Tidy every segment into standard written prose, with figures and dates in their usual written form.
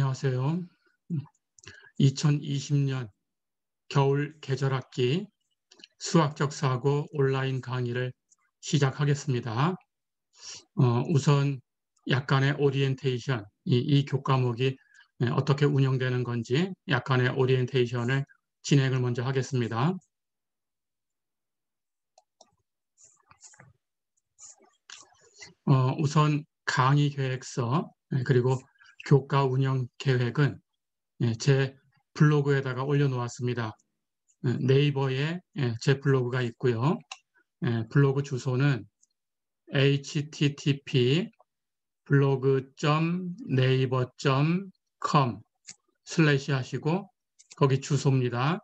안녕하세요. 2020년 겨울 계절학기 수학적 사고 온라인 강의를 시작하겠습니다. 우선 약간의 오리엔테이션, 이 교과목이 어떻게 운영되는 건지 약간의 오리엔테이션을 진행을 먼저 하겠습니다. 우선 강의 계획서 그리고 교과 운영 계획은 제 블로그에다가 올려놓았습니다. 네이버에 제 블로그가 있고요. 블로그 주소는 http://blog.naver.com/ 하시고 거기 주소입니다.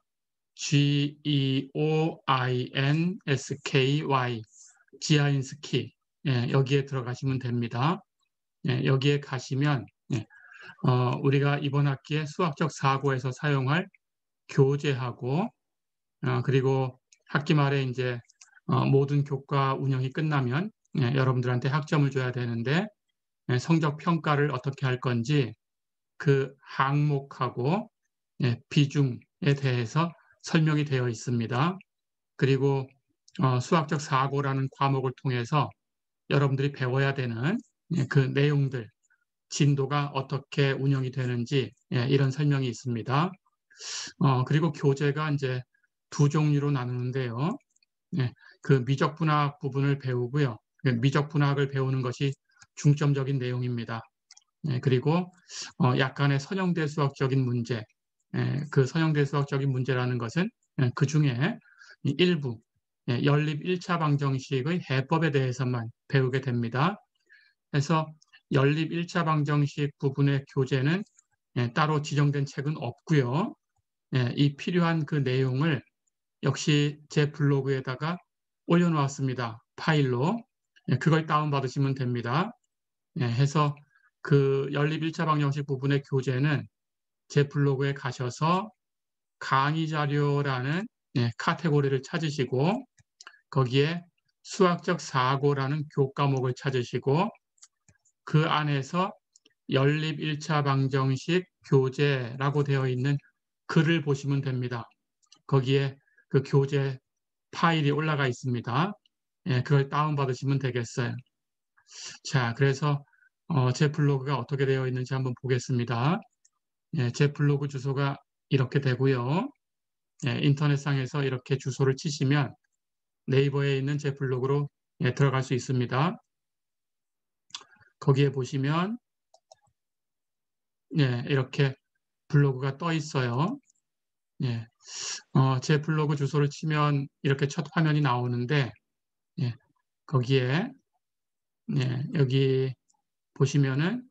GEOINSKY 지아인스키 여기에 들어가시면 됩니다. 여기에 가시면 우리가 이번 학기에 수학적 사고에서 사용할 교재하고 그리고 학기 말에 이제 모든 교과 운영이 끝나면 여러분들한테 학점을 줘야 되는데 성적 평가를 어떻게 할 건지 그 항목하고 비중에 대해서 설명이 되어 있습니다. 그리고 수학적 사고라는 과목을 통해서 여러분들이 배워야 되는 그 내용들, 진도가 어떻게 운영이 되는지 이런 설명이 있습니다. 그리고 교재가 이제 두 종류로 나누는데요. 그 미적분학 부분을 배우고요. 미적분학을 배우는 것이 중점적인 내용입니다. 그리고 약간의 선형대 수학적인 문제, 그 선형대 수학적인 문제라는 것은 그 중에 일부 연립 1차 방정식의 해법에 대해서만 배우게 됩니다. 그래서 연립 1차 방정식 부분의 교재는 따로 지정된 책은 없고요. 이 필요한 그 내용을 역시 제 블로그에다가 올려놓았습니다. 파일로. 그걸 다운받으시면 됩니다. 해서 그 연립 1차 방정식 부분의 교재는 제 블로그에 가셔서 강의 자료라는 카테고리를 찾으시고 거기에 수학적 사고라는 교과목을 찾으시고 그 안에서 연립 1차 방정식 교재라고 되어 있는 글을 보시면 됩니다. 거기에 그 교재 파일이 올라가 있습니다. 그걸 다운받으시면 되겠어요. 자, 그래서 제 블로그가 어떻게 되어 있는지 한번 보겠습니다. 제 블로그 주소가 이렇게 되고요. 인터넷상에서 이렇게 주소를 치시면 네이버에 있는 제 블로그로 들어갈 수 있습니다. 거기에 보시면 이렇게 블로그가 떠 있어요. 제 블로그 주소를 치면 이렇게 첫 화면이 나오는데 거기에 여기 보시면은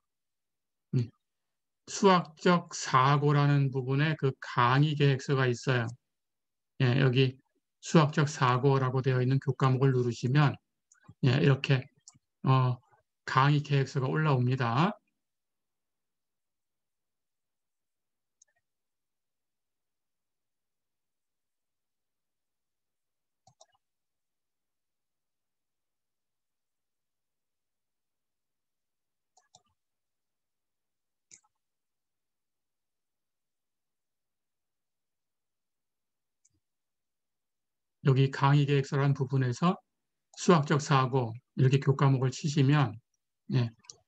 수학적 사고라는 부분에 그 강의 계획서가 있어요. 여기 수학적 사고라고 되어 있는 교과목을 누르시면 이렇게 강의 계획서가 올라옵니다. 여기 강의 계획서라는 부분에서 수학적 사고 이렇게 교과목을 치시면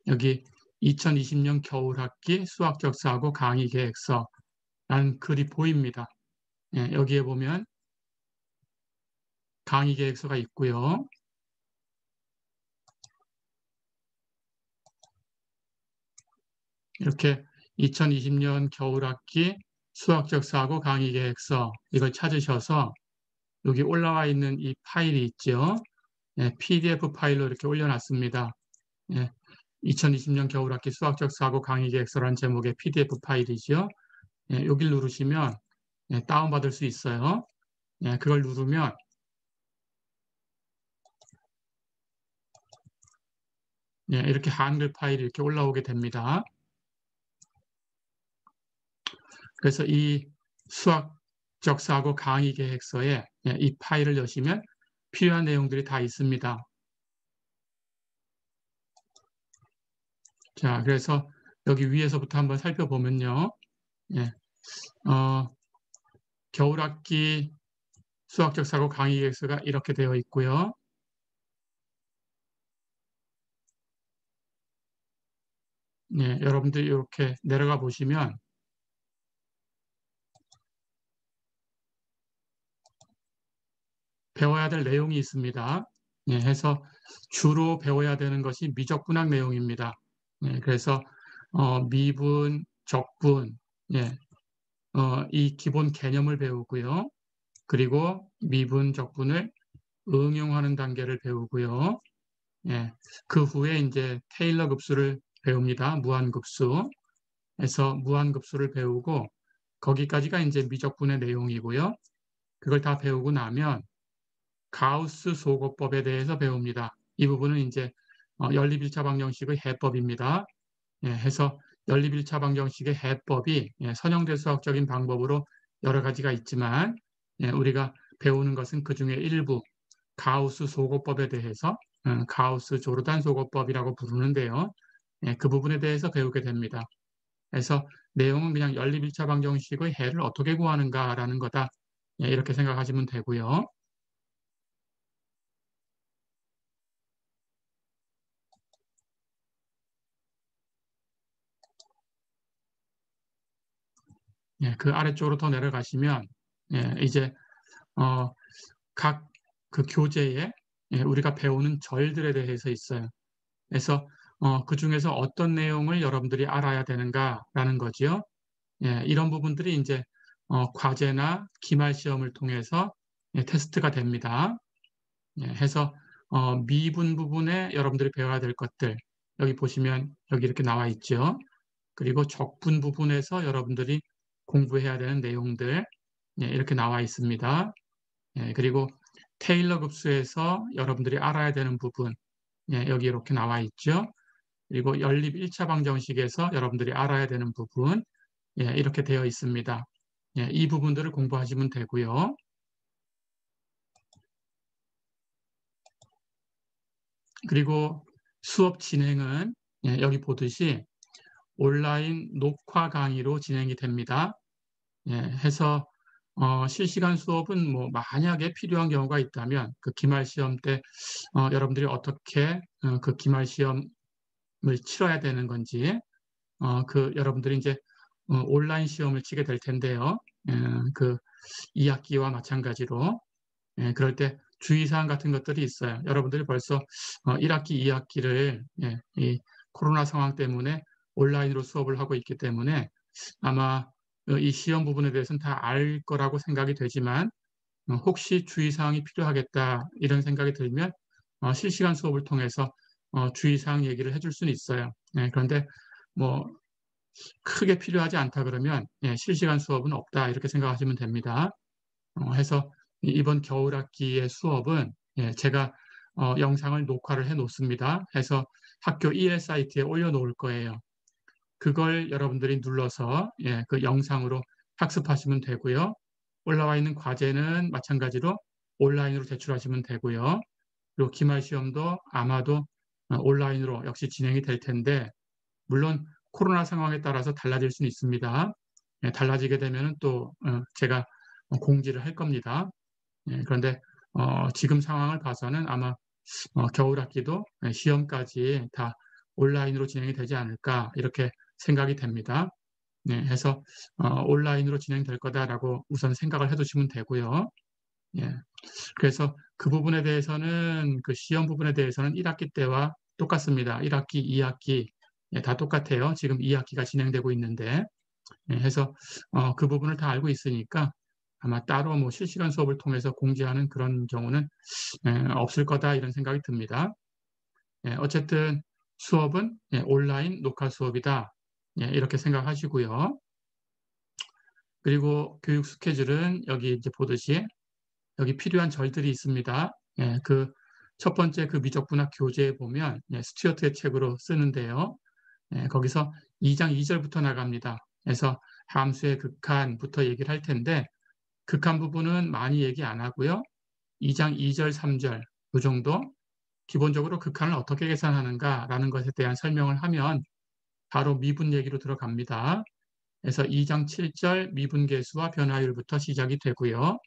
여기 2020년 겨울학기 수학적 사고 강의 계획서라는 글이 보입니다. 여기에 보면 강의 계획서가 있고요. 이렇게 2020년 겨울학기 수학적 사고 강의 계획서 이걸 찾으셔서 여기 올라와 있는 이 파일이 있죠. PDF 파일로 이렇게 올려놨습니다. 2020년 겨울학기 수학적 사고 강의 계획서라는 제목의 PDF 파일이죠. 여기를 누르시면 다운받을 수 있어요. 그걸 누르면 이렇게 한글 파일이 이렇게 올라오게 됩니다. 그래서 이 수학적 사고 강의 계획서에 이 파일을 여시면 필요한 내용들이 다 있습니다. 자, 그래서 여기 위에서부터 한번 살펴보면요. 예, 겨울학기 수학적 사고 강의 계획서가 이렇게 되어 있고요. 예, 여러분들이 이렇게 내려가 보시면 배워야 될 내용이 있습니다. 예, 해서 주로 배워야 되는 것이 미적분학 내용입니다. 예, 그래서 미분, 적분, 예, 이 기본 개념을 배우고요. 그리고 미분, 적분을 응용하는 단계를 배우고요. 예, 그 후에 이제 테일러 급수를 배웁니다. 무한급수. 해서 무한급수를 배우고 거기까지가 이제 미적분의 내용이고요. 그걸 다 배우고 나면 가우스 소거법에 대해서 배웁니다. 이 부분은 이제 연립1차 방정식의 해법입니다. 예, 해서 연립1차 방정식의 해법이 선형대 수학적인 방법으로 여러 가지가 있지만 우리가 배우는 것은 그 중에 일부 가우스 소거법에 대해서 가우스 조르단 소거법이라고 부르는데요. 그 부분에 대해서 배우게 됩니다. 그래서 내용은 그냥 연립1차 방정식의 해를 어떻게 구하는가라는 거다. 이렇게 생각하시면 되고요. 그 아래쪽으로 더 내려가시면 이제 각 그 교재에 우리가 배우는 절들에 대해서 있어요. 그래서 그 중에서 어떤 내용을 여러분들이 알아야 되는가라는 거지요. 이런 부분들이 이제 과제나 기말 시험을 통해서 테스트가 됩니다. 해서 미분 부분에 여러분들이 배워야 될 것들 여기 보시면 여기 이렇게 나와 있죠. 그리고 적분 부분에서 여러분들이 공부해야 되는 내용들 이렇게 나와 있습니다. 그리고 테일러 급수에서 여러분들이 알아야 되는 부분 여기 이렇게 나와 있죠. 그리고 연립 1차 방정식에서 여러분들이 알아야 되는 부분 이렇게 되어 있습니다. 이 부분들을 공부하시면 되고요. 그리고 수업 진행은 여기 보듯이 온라인 녹화 강의로 진행이 됩니다. 해서 실시간 수업은 뭐 만약에 필요한 경우가 있다면 그 기말 시험 때 여러분들이 어떻게 그 기말 시험을 치러야 되는 건지 그 여러분들이 이제 온라인 시험을 치게 될 텐데요. 그 2학기와 마찬가지로 그럴 때 주의사항 같은 것들이 있어요. 여러분들이 벌써 1학기, 2학기를 이 코로나 상황 때문에 온라인으로 수업을 하고 있기 때문에 아마 이 시험 부분에 대해서는 다 알 거라고 생각이 되지만 혹시 주의사항이 필요하겠다 이런 생각이 들면 실시간 수업을 통해서 주의사항 얘기를 해줄 수는 있어요. 그런데 뭐 크게 필요하지 않다 그러면 실시간 수업은 없다 이렇게 생각하시면 됩니다. 해서 이번 겨울학기의 수업은 제가 영상을 녹화를 해 놓습니다. 해서 학교 EL 사이트에 올려놓을 거예요. 그걸 여러분들이 눌러서 그 영상으로 학습하시면 되고요. 올라와 있는 과제는 마찬가지로 온라인으로 제출하시면 되고요. 그리고 기말 시험도 아마도 온라인으로 역시 진행이 될 텐데 물론 코로나 상황에 따라서 달라질 수는 있습니다. 달라지게 되면 또 제가 공지를 할 겁니다. 그런데 지금 상황을 봐서는 아마 겨울 학기도 시험까지 다 온라인으로 진행이 되지 않을까 이렇게 생각이 됩니다. 해서 온라인으로 진행될 거다라고 우선 생각을 해두시면 되고요. 그래서 그 부분에 대해서는 그 시험 부분에 대해서는 1학기 때와 똑같습니다. 1학기, 2학기 다 똑같아요. 지금 2학기가 진행되고 있는데 해서 그 부분을 다 알고 있으니까 아마 따로 뭐 실시간 수업을 통해서 공지하는 그런 경우는 없을 거다 이런 생각이 듭니다. 어쨌든 수업은 온라인 녹화 수업이다. 이렇게 생각하시고요. 그리고 교육 스케줄은 여기 이제 보듯이 여기 필요한 절들이 있습니다. 그 첫 번째 그 미적분학 교재에 보면 스튜어트의 책으로 쓰는데요. 거기서 2장 2절부터 나갑니다. 그래서 함수의 극한부터 얘기를 할 텐데 극한 부분은 많이 얘기 안 하고요. 2장 2절, 3절 이 정도 기본적으로 극한을 어떻게 계산하는가라는 것에 대한 설명을 하면 바로 미분 얘기로 들어갑니다. 그래서 2장 7절 미분계수와 변화율부터 시작이 되고요.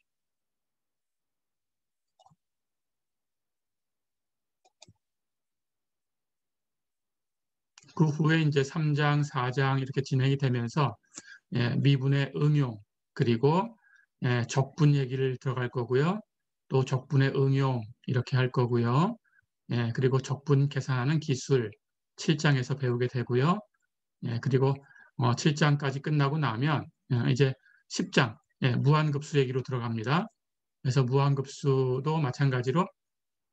그 후에 이제 3장, 4장 이렇게 진행이 되면서 미분의 응용 그리고 적분 얘기를 들어갈 거고요. 또 적분의 응용 이렇게 할 거고요. 그리고 적분 계산하는 기술 7장에서 배우게 되고요. 그리고 7장까지 끝나고 나면 이제 10장 무한급수 얘기로 들어갑니다. 그래서 무한급수도 마찬가지로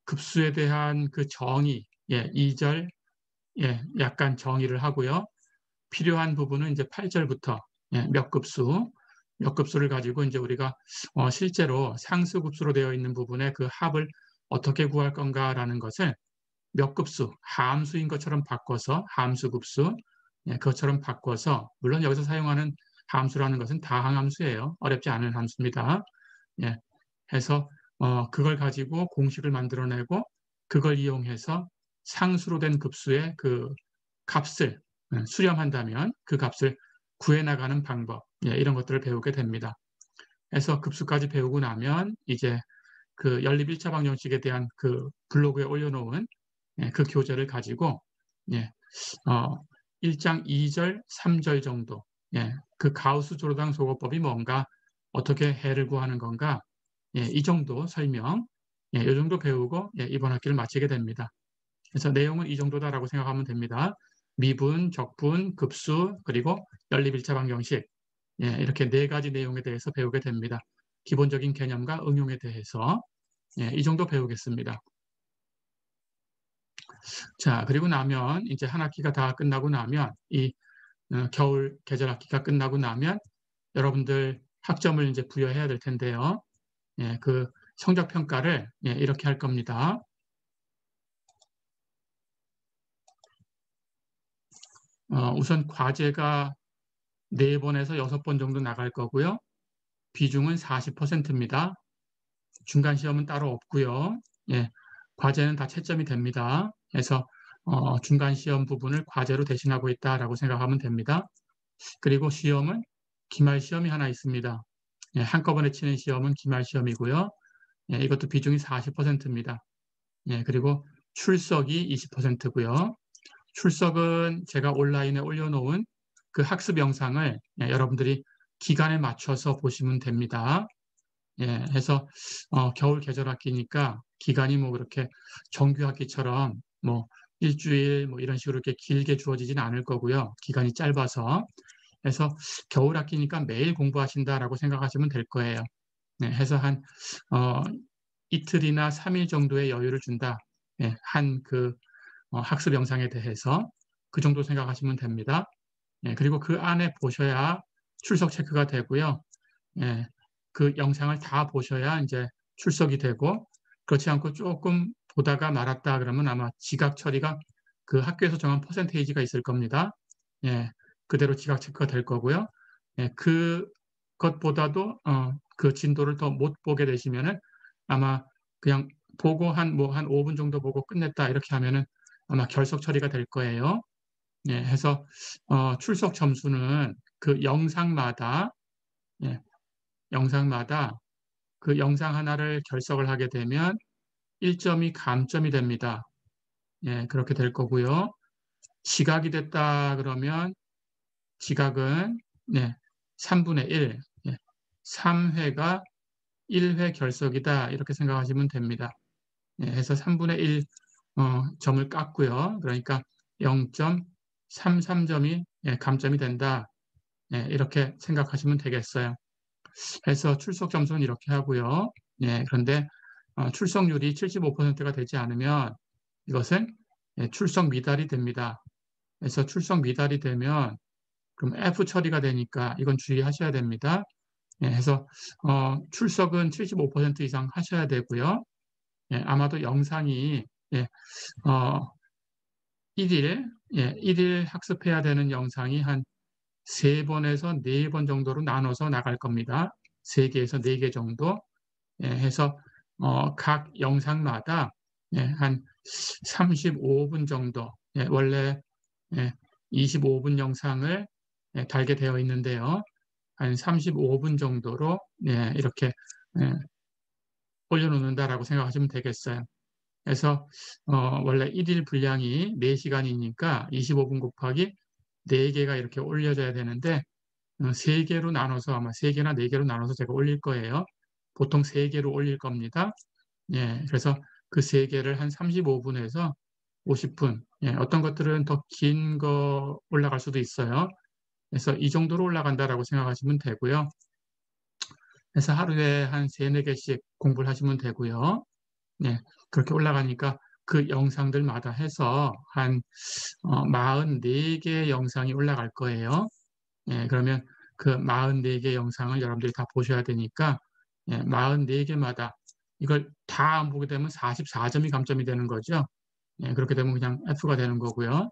급수에 대한 그 정의 2절 약간 정의를 하고요. 필요한 부분은 이제 8절부터 몇 급수, 몇 급수를 가지고 이제 우리가 실제로 상수급수로 되어 있는 부분의 그 합을 어떻게 구할 건가라는 것을 몇 급수, 함수인 것처럼 바꿔서 함수급수, 그것처럼 바꿔서 물론 여기서 사용하는 함수라는 것은 다항함수예요. 어렵지 않은 함수입니다. 해서 그걸 가지고 공식을 만들어내고 그걸 이용해서 상수로 된 급수의 그 값을 수렴한다면 그 값을 구해나가는 방법 이런 것들을 배우게 됩니다. 그래서 급수까지 배우고 나면 이제 그 연립 1차 방정식에 대한 그 블로그에 올려놓은 그 교재를 가지고 1장 2절, 3절 정도 그 가우스 조르당 소거법이 뭔가 어떻게 해를 구하는 건가 이 정도 설명 이 정도 배우고 이번 학기를 마치게 됩니다. 그래서 내용은 이 정도다라고 생각하면 됩니다. 미분, 적분, 급수, 그리고 연립 1차 방정식 이렇게 4가지 내용에 대해서 배우게 됩니다. 기본적인 개념과 응용에 대해서 이 정도 배우겠습니다. 자, 그리고 나면 이제 한 학기가 다 끝나고 나면 이 겨울 계절 학기가 끝나고 나면 여러분들 학점을 이제 부여해야 될 텐데요. 그 성적 평가를 이렇게 할 겁니다. 우선 과제가 4번에서 6번 정도 나갈 거고요. 비중은 40%입니다. 중간 시험은 따로 없고요. 과제는 다 채점이 됩니다. 그래서 중간 시험 부분을 과제로 대신하고 있다라고 생각하면 됩니다. 그리고 시험은 기말 시험이 하나 있습니다. 한꺼번에 치는 시험은 기말 시험이고요. 이것도 비중이 40%입니다. 그리고 출석이 20%고요. 출석은 제가 온라인에 올려놓은 그 학습 영상을 여러분들이 기간에 맞춰서 보시면 됩니다. 해서 겨울 계절 학기니까 기간이 뭐 그렇게 정규 학기처럼 뭐 일주일 뭐 이런 식으로 이렇게 길게 주어지진 않을 거고요. 기간이 짧아서. 그래서 겨울 학기니까 매일 공부하신다라고 생각하시면 될 거예요. 해서 한 이틀이나 3일 정도의 여유를 준다. 한 그 학습 영상에 대해서 그 정도 생각하시면 됩니다. 그리고 그 안에 보셔야 출석 체크가 되고요. 그 영상을 다 보셔야 이제 출석이 되고 그렇지 않고 조금 보다가 말았다 그러면 아마 지각 처리가 그 학교에서 정한 퍼센테이지가 있을 겁니다. 그대로 지각 체크가 될 거고요. 그것보다도 그 진도를 더 못 보게 되시면은 아마 그냥 보고 한 5분 정도 보고 끝냈다 이렇게 하면은 아마 결석 처리가 될 거예요. 해서 출석 점수는 그 영상마다 영상마다 그 영상 하나를 결석을 하게 되면 1점이 감점이 됩니다. 그렇게 될 거고요. 지각이 됐다 그러면 지각은 3분의 1, 3회가 1회 결석이다 이렇게 생각하시면 됩니다. 해서 3분의 1 점을 깎고요. 그러니까 0.33점이 감점이 된다. 이렇게 생각하시면 되겠어요. 해서 출석 점수는 이렇게 하고요. 그런데 출석률이 75%가 되지 않으면 이것은 출석 미달이 됩니다. 그래서 출석 미달이 되면 그럼 F 처리가 되니까 이건 주의하셔야 됩니다. 해서 출석은 75% 이상 하셔야 되고요. 아마도 영상이 1일 학습해야 되는 영상이 한 3번에서 4번 정도로 나눠서 나갈 겁니다. 3개에서 4개 정도 해서 각 영상마다 한 35분 정도 원래 25분 영상을 달게 되어 있는데요. 한 35분 정도로 이렇게 올려놓는다라고 생각하시면 되겠어요. 그래서 원래 1일 분량이 4시간이니까 25분 곱하기 4개가 이렇게 올려져야 되는데 3개로 나눠서 아마 3개나 4개로 나눠서 제가 올릴 거예요. 보통 3개로 올릴 겁니다. 그래서 그 3개를 한 35분에서 50분. 어떤 것들은 더 긴 거 올라갈 수도 있어요. 그래서 이 정도로 올라간다라고 생각하시면 되고요. 그래서 하루에 한 3, 4개씩 공부를 하시면 되고요. 그렇게 올라가니까 그 영상들마다 해서 한 44개 영상이 올라갈 거예요. 그러면 그 44개 영상을 여러분들이 다 보셔야 되니까 44개마다 이걸 다 안 보게 되면 44점이 감점이 되는 거죠. 그렇게 되면 그냥 F가 되는 거고요.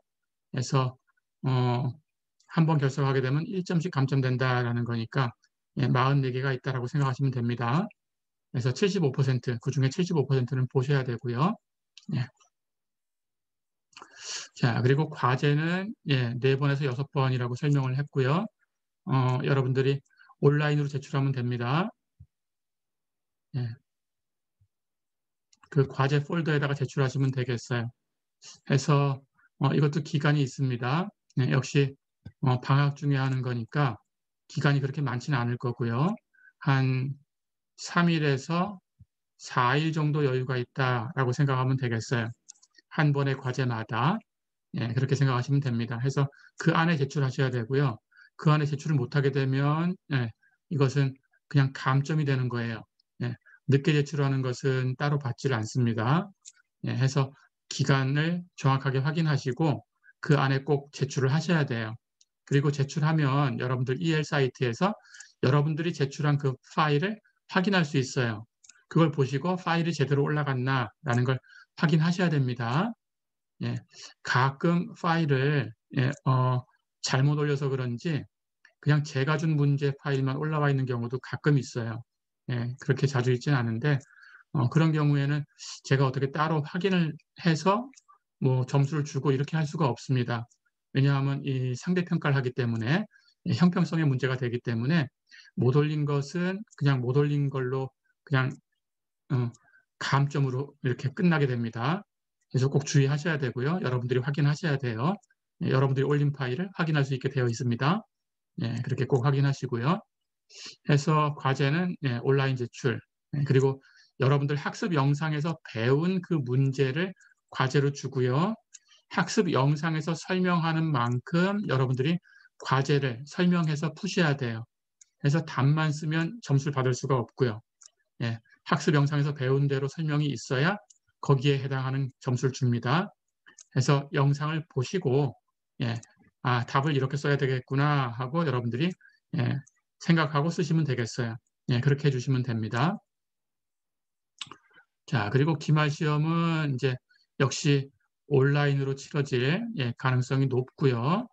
그래서 한 번 결석하게 되면 1점씩 감점된다라는 거니까 44개가 있다라고 생각하시면 됩니다. 그래서 75%, 그중에 75%는 보셔야 되고요. 자, 그리고 과제는 4번에서 6번이라고 설명을 했고요. 여러분들이 온라인으로 제출하면 됩니다. 그 과제 폴더에다가 제출하시면 되겠어요. 해서 이것도 기간이 있습니다. 역시 방학 중에 하는 거니까 기간이 그렇게 많지는 않을 거고요. 한 3일에서 4일 정도 여유가 있다라고 생각하면 되겠어요. 한 번의 과제마다 그렇게 생각하시면 됩니다. 해서 그 안에 제출하셔야 되고요. 그 안에 제출을 못하게 되면 이것은 그냥 감점이 되는 거예요. 늦게 제출하는 것은 따로 받지를 않습니다. 해서 기간을 정확하게 확인하시고 그 안에 꼭 제출을 하셔야 돼요. 그리고 제출하면 여러분들 EL 사이트에서 여러분들이 제출한 그 파일을 확인할 수 있어요. 그걸 보시고 파일이 제대로 올라갔나라는 걸 확인하셔야 됩니다. 가끔 파일을 잘못 올려서 그런지 그냥 제가 준 문제 파일만 올라와 있는 경우도 가끔 있어요. 그렇게 자주 있지는 않은데 그런 경우에는 제가 어떻게 따로 확인을 해서 뭐 점수를 주고 이렇게 할 수가 없습니다. 왜냐하면 이 상대평가를 하기 때문에 형평성의 문제가 되기 때문에 못 올린 것은 그냥 못 올린 걸로 그냥 감점으로 이렇게 끝나게 됩니다. 그래서 꼭 주의하셔야 되고요. 여러분들이 확인하셔야 돼요. 여러분들이 올린 파일을 확인할 수 있게 되어 있습니다. 그렇게 꼭 확인하시고요. 해서 과제는 온라인 제출, 그리고 여러분들 학습 영상에서 배운 그 문제를 과제로 주고요. 학습 영상에서 설명하는 만큼 여러분들이 과제를 설명해서 푸셔야 돼요. 그래서 답만 쓰면 점수를 받을 수가 없고요. 학습 영상에서 배운 대로 설명이 있어야 거기에 해당하는 점수를 줍니다. 그래서 영상을 보시고 답을 이렇게 써야 되겠구나 하고 여러분들이 생각하고 쓰시면 되겠어요. 그렇게 해주시면 됩니다. 자, 그리고 기말 시험은 이제 역시 온라인으로 치러질 가능성이 높고요.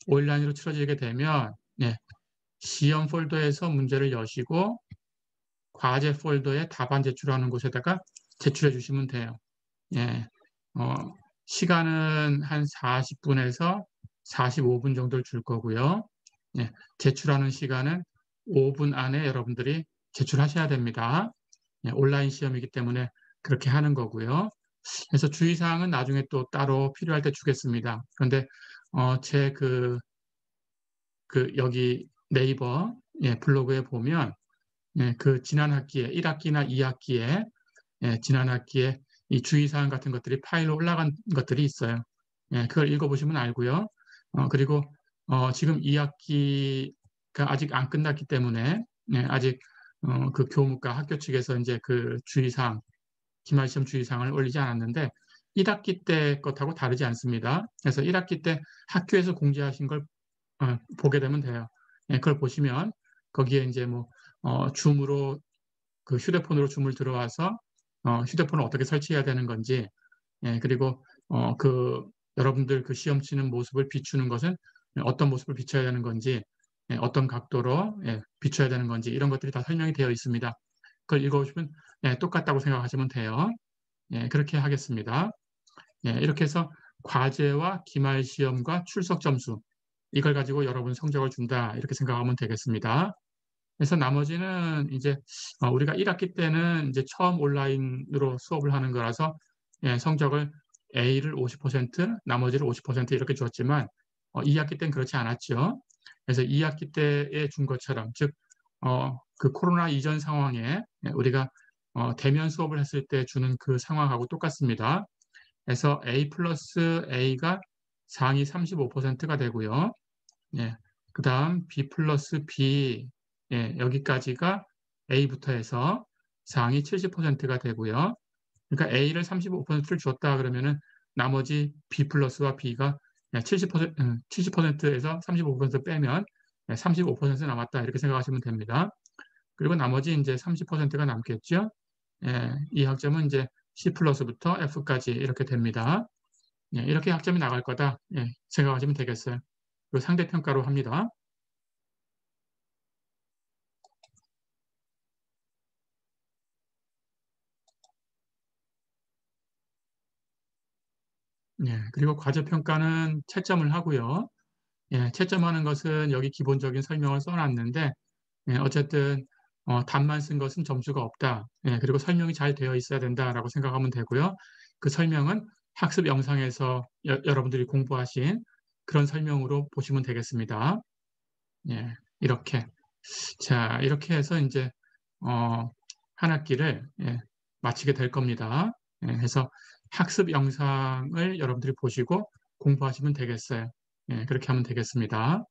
온라인으로 치러지게 되면 시험 폴더에서 문제를 여시고 과제 폴더에 답안 제출하는 곳에다가 제출해 주시면 돼요. 시간은 한 40분에서 45분 정도를 줄 거고요. 제출하는 시간은 5분 안에 여러분들이 제출하셔야 됩니다. 온라인 시험이기 때문에 그렇게 하는 거고요. 그래서 주의사항은 나중에 또 따로 필요할 때 주겠습니다. 그런데 제 여기 네이버 블로그에 보면 그 지난 학기에 1학기나 2학기에 지난 학기에 이 주의사항 같은 것들이 파일로 올라간 것들이 있어요. 그걸 읽어보시면 알고요. 그리고 지금 2학기가 아직 안 끝났기 때문에 아직 그 교무과 학교 측에서 이제 그 주의사항, 기말시험 주의사항을 올리지 않았는데 1학기 때 것하고 다르지 않습니다. 그래서 1학기 때 학교에서 공지하신 걸 보게 되면 돼요. 그걸 보시면 거기에 이제 뭐 줌으로 그 휴대폰으로 줌을 들어와서 휴대폰을 어떻게 설치해야 되는 건지 그리고 그 여러분들 그 시험 치는 모습을 비추는 것은 어떤 모습을 비춰야 되는 건지 어떤 각도로 비춰야 되는 건지 이런 것들이 다 설명이 되어 있습니다. 그걸 읽어보시면 똑같다고 생각하시면 돼요. 그렇게 하겠습니다. 이렇게 해서 과제와 기말 시험과 출석 점수 이걸 가지고 여러분 성적을 준다 이렇게 생각하면 되겠습니다. 그래서 나머지는 이제 우리가 1학기 때는 이제 처음 온라인으로 수업을 하는 거라서 예, 성적을 A를 50%, 나머지를 50% 이렇게 줬지만 2학기 때는 그렇지 않았죠. 그래서 2학기 때에 준 것처럼 즉 그 코로나 이전 상황에 예, 우리가 대면 수업을 했을 때 주는 그 상황하고 똑같습니다. 그래서 A 플러스 A가 상위 35%가 되고요. 예, 그 다음 B 플러스 B 예, 여기까지가 A부터 해서 상위 70%가 되고요. 그러니까 A를 35%를 줬다 그러면은 나머지 B 플러스와 B가 70%에서 35% 빼면 35% 남았다 이렇게 생각하시면 됩니다. 그리고 나머지 이제 30%가 남겠죠. 예, 이 학점은 이제 C 플러스부터 F까지 이렇게 됩니다. 예, 이렇게 학점이 나갈 거다 예, 생각하시면 되겠어요. 그리고 상대평가로 합니다. 예, 그리고 과제평가는 채점을 하고요. 예, 채점하는 것은 여기 기본적인 설명을 써놨는데 예, 어쨌든 답만 쓴 것은 점수가 없다. 예, 그리고 설명이 잘 되어 있어야 된다라고 생각하면 되고요. 그 설명은 학습 영상에서 여러분들이 공부하신 그런 설명으로 보시면 되겠습니다. 예, 이렇게. 자, 이렇게 해서 이제 한 학기를 예, 마치게 될 겁니다. 예, 그래서 학습 영상을 여러분들이 보시고 공부하시면 되겠어요. 예, 그렇게 하면 되겠습니다.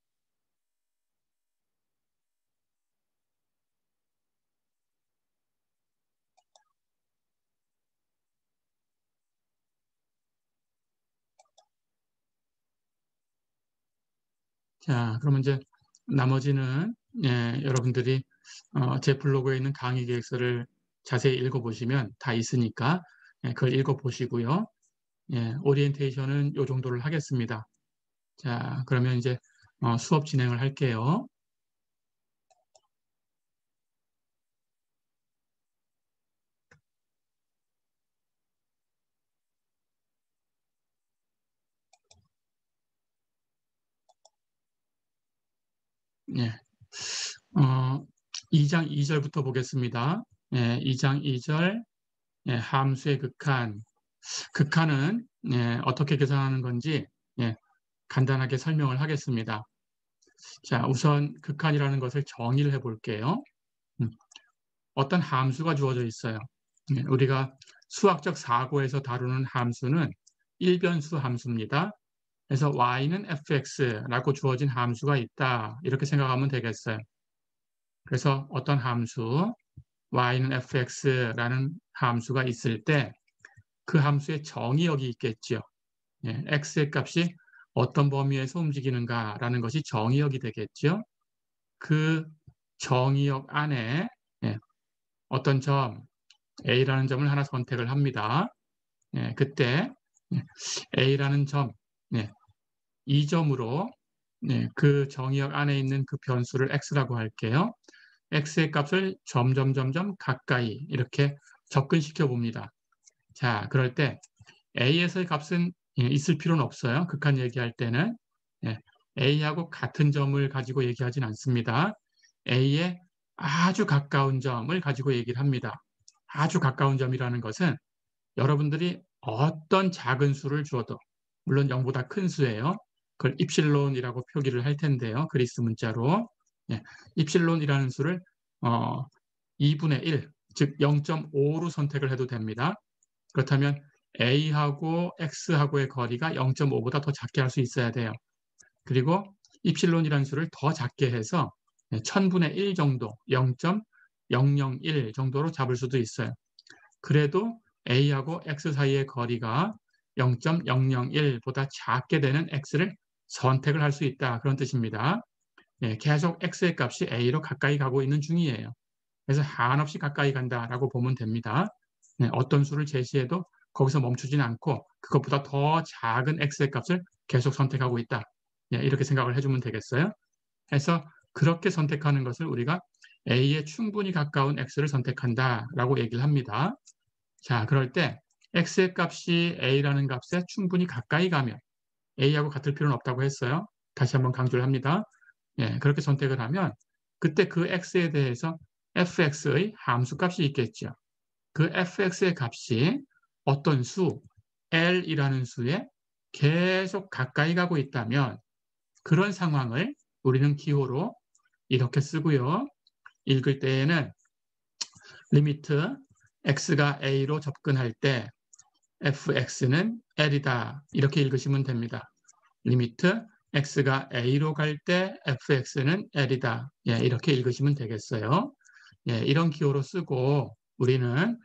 자, 그러면 이제 나머지는 예, 여러분들이 제 블로그에 있는 강의 계획서를 자세히 읽어보시면 다 있으니까 예, 그걸 읽어보시고요. 예, 오리엔테이션은 이 정도를 하겠습니다. 자, 그러면 이제 수업 진행을 할게요. 예, 2장 2절부터 보겠습니다. 예, 2장 2절 예, 함수의 극한. 극한은 예, 어떻게 계산하는 건지 예, 간단하게 설명을 하겠습니다. 자, 우선 극한이라는 것을 정의를 해볼게요. 음, 어떤 함수가 주어져 있어요. 예, 우리가 수학적 사고에서 다루는 함수는 일변수 함수입니다. 그래서 y는 fx라고 주어진 함수가 있다. 이렇게 생각하면 되겠어요. 그래서 어떤 함수 y는 fx라는 함수가 있을 때 그 함수의 정의역이 있겠죠. 예, x의 값이 어떤 범위에서 움직이는가라는 것이 정의역이 되겠죠. 그 정의역 안에 예, 어떤 점 A라는 점을 하나 선택을 합니다. 예, 그때 예, A라는 점, 예, 이 점으로 예, 그 정의역 안에 있는 그 변수를 x라고 할게요. x의 값을 점점 가까이 이렇게 접근시켜 봅니다. 자, 그럴 때 a에서의 값은 예, 있을 필요는 없어요. 극한 얘기할 때는 예, a하고 같은 점을 가지고 얘기하진 않습니다. a에 아주 가까운 점을 가지고 얘기를 합니다. 아주 가까운 점이라는 것은 여러분들이 어떤 작은 수를 주어도 물론 0보다 큰 수예요. 그걸 입실론이라고 표기를 할 텐데요. 그리스 문자로 예, 입실론이라는 수를 어, 2분의 1, 즉 0.5로 선택을 해도 됩니다. 그렇다면 A하고 X하고의 거리가 0.5보다 더 작게 할 수 있어야 돼요. 그리고 입실론이라는 수를 더 작게 해서 1000분의 1 정도, 0.001 정도로 잡을 수도 있어요. 그래도 A하고 X 사이의 거리가 0.001보다 작게 되는 X를 선택을 할 수 있다. 그런 뜻입니다. 계속 X의 값이 A로 가까이 가고 있는 중이에요. 그래서 한없이 가까이 간다라고 보면 됩니다. 어떤 수를 제시해도 거기서 멈추진 않고 그것보다 더 작은 X의 값을 계속 선택하고 있다. 이렇게 생각을 해주면 되겠어요. 그래서 그렇게 선택하는 것을 우리가 A에 충분히 가까운 X를 선택한다라고 얘기를 합니다. 자, 그럴 때 x의 값이 a라는 값에 충분히 가까이 가면 a하고 같을 필요는 없다고 했어요. 다시 한번 강조를 합니다. 예, 그렇게 선택을 하면 그때 그 x에 대해서 fx의 함수값이 있겠죠. 그 fx의 값이 어떤 수 l이라는 수에 계속 가까이 가고 있다면 그런 상황을 우리는 기호로 이렇게 쓰고요. 읽을 때에는 리미트 x가 a로 접근할 때 fx는 l이다. 이렇게 읽으시면 됩니다. 리미트 x가 a로 갈 때 fx는 l이다. 예, 이렇게 읽으시면 되겠어요. 예, 이런 기호로 쓰고 우리는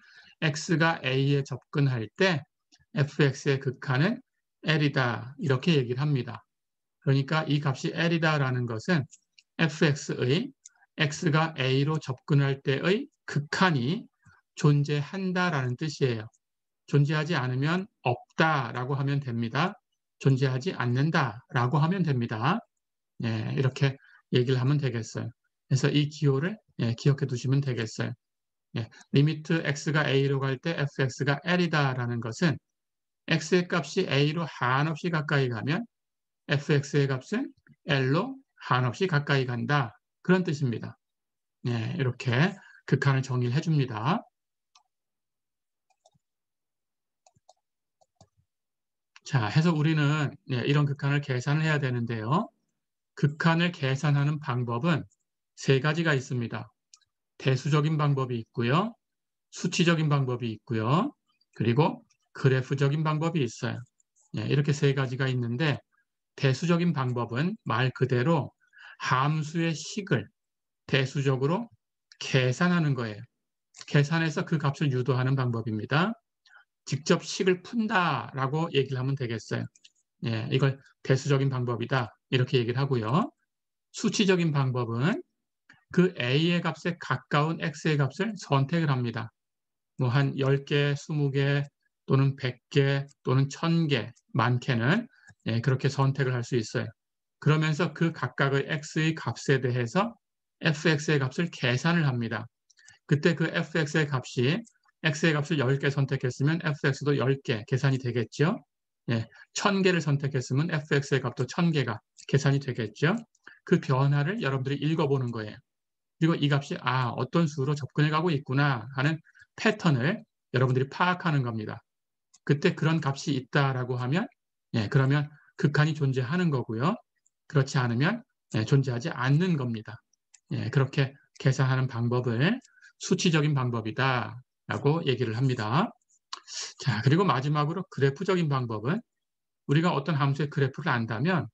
x가 a에 접근할 때 fx의 극한은 l이다. 이렇게 얘기를 합니다. 그러니까 이 값이 l이다라는 것은 fx의 x가 a로 접근할 때의 극한이 존재한다라는 뜻이에요. 존재하지 않으면 없다라고 하면 됩니다. 존재하지 않는다라고 하면 됩니다. 예, 이렇게 얘기를 하면 되겠어요. 그래서 이 기호를 기억해 두시면 되겠어요. 예, 리미트 x가 a로 갈 때 fx가 l이다라는 것은 x의 값이 a로 한없이 가까이 가면 fx의 값은 l로 한없이 가까이 간다. 그런 뜻입니다. 예, 이렇게 극한을 정의를 해줍니다. 자, 해서 우리는 이런 극한을 계산을 해야 되는데요. 극한을 계산하는 방법은 세 가지가 있습니다. 대수적인 방법이 있고요. 수치적인 방법이 있고요. 그리고 그래프적인 방법이 있어요. 이렇게 세 가지가 있는데 대수적인 방법은 말 그대로 함수의 식을 대수적으로 계산하는 거예요. 계산해서 그 값을 유도하는 방법입니다. 직접 식을 푼다라고 얘기를 하면 되겠어요. 예, 이걸 대수적인 방법이다. 이렇게 얘기를 하고요. 수치적인 방법은 그 a의 값에 가까운 x의 값을 선택을 합니다. 뭐 한 10개, 20개 또는 100개 또는 1000개, 많게는 그렇게 선택을 할 수 있어요. 그러면서 그 각각의 x의 값에 대해서 fx의 값을 계산을 합니다. 그때 그 fx의 값이 x의 값을 10개 선택했으면 fx도 10개 계산이 되겠죠. 1000개를 선택했으면 fx의 값도 1000개가 계산이 되겠죠. 그 변화를 여러분들이 읽어보는 거예요. 그리고 이 값이 어떤 수로 접근해 가고 있구나 하는 패턴을 여러분들이 파악하는 겁니다. 그때 그런 값이 있다라고 하면 그러면 극한이 존재하는 거고요. 그렇지 않으면 존재하지 않는 겁니다. 그렇게 계산하는 방법을 수치적인 방법이다라고 얘기를 합니다. 자, 그리고 마지막으로 그래프적인 방법은 우리가 어떤 함수의 그래프를 안다면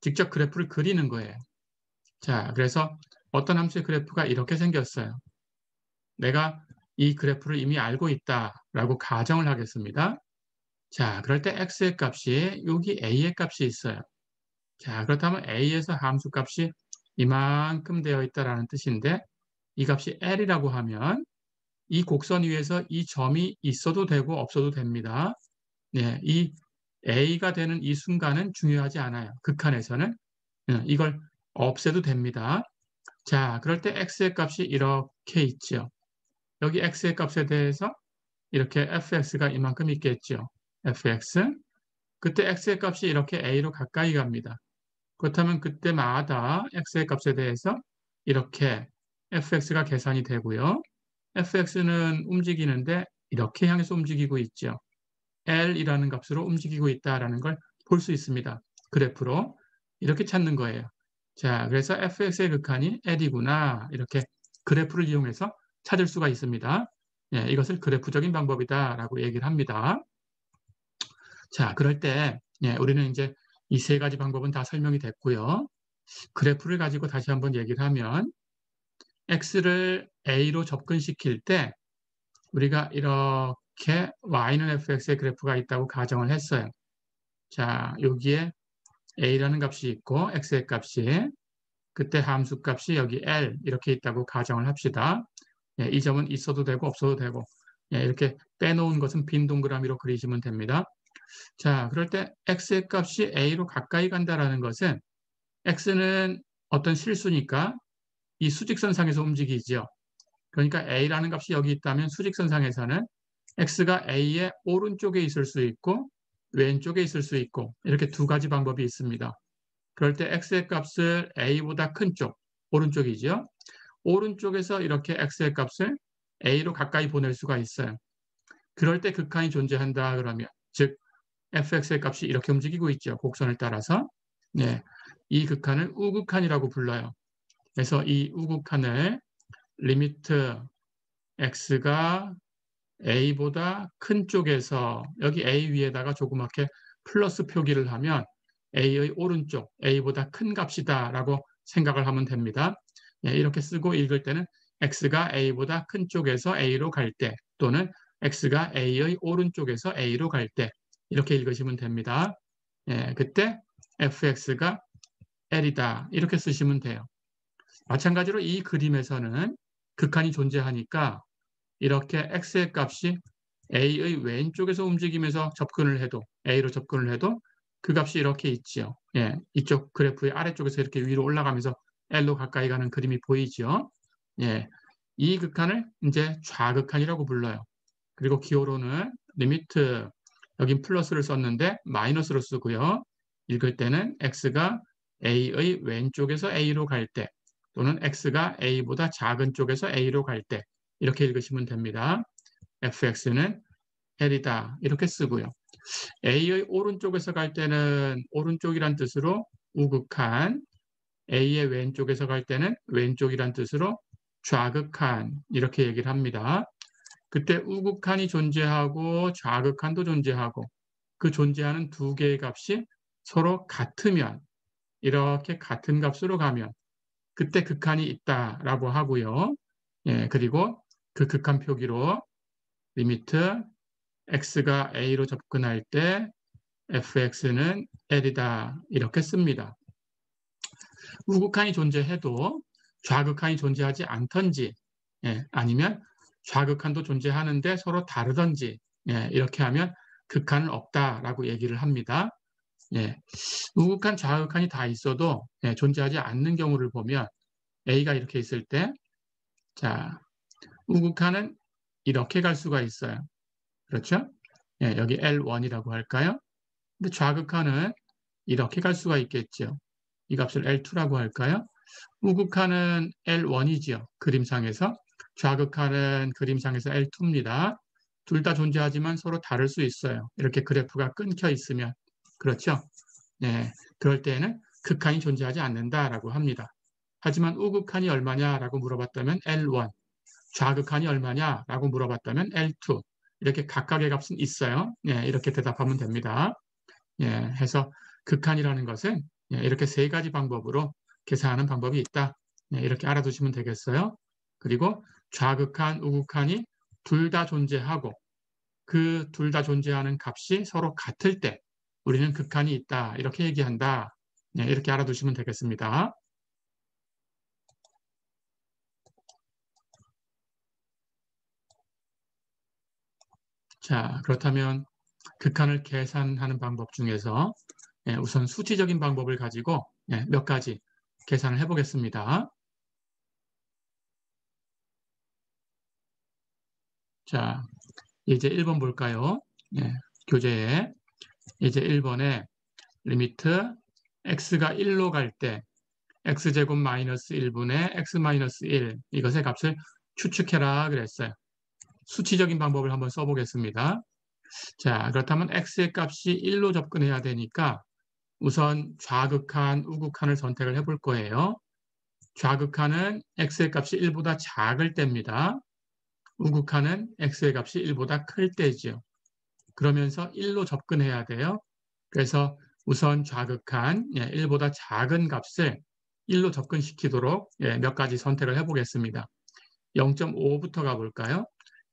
직접 그래프를 그리는 거예요. 자, 그래서 어떤 함수의 그래프가 이렇게 생겼어요. 내가 이 그래프를 이미 알고 있다라고 가정을 하겠습니다. 자, 그럴 때 x의 값이 여기 a의 값이 있어요. 자, 그렇다면 a에서 함수 값이 이만큼 되어 있다라는 뜻인데 이 값이 l이라고 하면 이 곡선 위에서 이 점이 있어도 되고 없어도 됩니다. 이 a가 되는 이 순간은 중요하지 않아요. 극한에서는 이걸 없애도 됩니다. 자, 그럴 때 x의 값이 이렇게 있죠. 여기 x의 값에 대해서 이렇게 fx가 이만큼 있겠죠. fx. 그때 x의 값이 이렇게 a로 가까이 갑니다. 그렇다면 그때마다 x의 값에 대해서 이렇게 fx가 계산이 되고요. fx는 움직이는데 이렇게 향해서 움직이고 있죠. l이라는 값으로 움직이고 있다는 걸 볼 수 있습니다. 그래프로 이렇게 찾는 거예요. 자, 그래서 fx의 극한이 l이구나 이렇게 그래프를 이용해서 찾을 수가 있습니다. 이것을 그래프적인 방법이다라고 얘기를 합니다. 자, 그럴 때 우리는 이제 이 세 가지 방법은 다 설명이 됐고요. 그래프를 가지고 다시 한번 얘기를 하면 x를 a로 접근시킬 때 우리가 이렇게 y는 fx의 그래프가 있다고 가정을 했어요. 자, 여기에 a라는 값이 있고 x의 값이 그때 함수 값이 여기 l 이렇게 있다고 가정을 합시다. 이 점은 있어도 되고 없어도 되고 이렇게 빼놓은 것은 빈 동그라미로 그리시면 됩니다. 자, 그럴 때 x의 값이 a로 가까이 간다라는 것은 x는 어떤 실수니까 이 수직선상에서 움직이죠. 그러니까 a라는 값이 여기 있다면 수직선상에서는 x가 a의 오른쪽에 있을 수 있고 왼쪽에 있을 수 있고 이렇게 두 가지 방법이 있습니다. 그럴 때 x의 값을 a보다 큰 쪽, 오른쪽이죠. 오른쪽에서 이렇게 x의 값을 a로 가까이 보낼 수가 있어요. 그럴 때 극한이 존재한다 그러면 즉 fx의 값이 이렇게 움직이고 있죠. 곡선을 따라서. 네, 이 극한을 우극한이라고 불러요. 그래서 이 우극한을 리미트 x가 a보다 큰 쪽에서 여기 a 위에다가 조그맣게 플러스 표기를 하면 a의 오른쪽, a보다 큰 값이다 라고 생각을 하면 됩니다. 예, 이렇게 쓰고 읽을 때는 x가 a보다 큰 쪽에서 a로 갈 때 또는 x가 a의 오른쪽에서 a로 갈 때 이렇게 읽으시면 됩니다. 예, 그때 fx가 l이다 이렇게 쓰시면 돼요. 마찬가지로 이 그림에서는 극한이 존재하니까 이렇게 x의 값이 a의 왼쪽에서 움직이면서 접근을 해도 a로 접근을 해도 그 값이 이렇게 있지요. 예, 이쪽 그래프의 아래쪽에서 이렇게 위로 올라가면서 l로 가까이 가는 그림이 보이죠. 예, 이 극한을 이제 좌극한이라고 불러요. 그리고 기호로는 리미트 여긴 플러스를 썼는데 마이너스로 쓰고요. 읽을 때는 x가 a의 왼쪽에서 a로 갈 때 또는 x가 a보다 작은 쪽에서 a로 갈 때 이렇게 읽으시면 됩니다. fx는 l이다 이렇게 쓰고요. a의 오른쪽에서 갈 때는 오른쪽이란 뜻으로 우극한, a의 왼쪽에서 갈 때는 왼쪽이란 뜻으로 좌극한 이렇게 얘기를 합니다. 그때 우극한이 존재하고 좌극한도 존재하고 그 존재하는 두 개의 값이 서로 같으면 이렇게 같은 값으로 가면 그때 극한이 있다라고 하고요. 예, 그리고 그 극한 표기로 리미트 x가 a로 접근할 때 fx는 l이다 이렇게 씁니다. 우극한이 존재해도 좌극한이 존재하지 않던지 예, 아니면 좌극한도 존재하는데 서로 다르던지 예, 이렇게 하면 극한은 없다라고 얘기를 합니다. 예, 우극한, 좌극한이 다 있어도 예, 존재하지 않는 경우를 보면 A가 이렇게 있을 때 자, 우극한은 이렇게 갈 수가 있어요. 그렇죠? 예, 여기 L1이라고 할까요? 근데 좌극한은 이렇게 갈 수가 있겠죠. 이 값을 L2라고 할까요? 우극한은 L1이지요. 그림상에서. 좌극한은 그림상에서 L2입니다. 둘 다 존재하지만 서로 다를 수 있어요. 이렇게 그래프가 끊겨 있으면. 그렇죠? 네, 그럴 때에는 극한이 존재하지 않는다라고 합니다. 하지만 우극한이 얼마냐라고 물어봤다면 L1, 좌극한이 얼마냐라고 물어봤다면 L2. 이렇게 각각의 값은 있어요. 네, 이렇게 대답하면 됩니다. 예, 해서 극한이라는 것은 예, 이렇게 세 가지 방법으로 계산하는 방법이 있다. 예, 이렇게 알아두시면 되겠어요. 그리고 좌극한, 우극한이 둘 다 존재하고 그 둘 다 존재하는 값이 서로 같을 때 우리는 극한이 있다. 이렇게 얘기한다. 예, 이렇게 알아두시면 되겠습니다. 자, 그렇다면 극한을 계산하는 방법 중에서 예, 우선 수치적인 방법을 가지고 예, 몇 가지 계산을 해보겠습니다. 자, 이제 1번 볼까요? 예, 교재에 이제 1번에 리미트 x가 1로 갈 때 x제곱 마이너스 1분의 x 마이너스 1 이것의 값을 추측해라 그랬어요. 수치적인 방법을 한번 써보겠습니다. 자, 그렇다면 x의 값이 1로 접근해야 되니까 우선 좌극한, 우극한을 선택을 해볼 거예요. 좌극한은 x의 값이 1보다 작을 때입니다. 우극한은 x의 값이 1보다 클 때죠. 그러면서 1로 접근해야 돼요. 그래서 우선 좌극한 1보다 작은 값을 1로 접근시키도록 몇 가지 선택을 해보겠습니다. 0.5부터 가볼까요?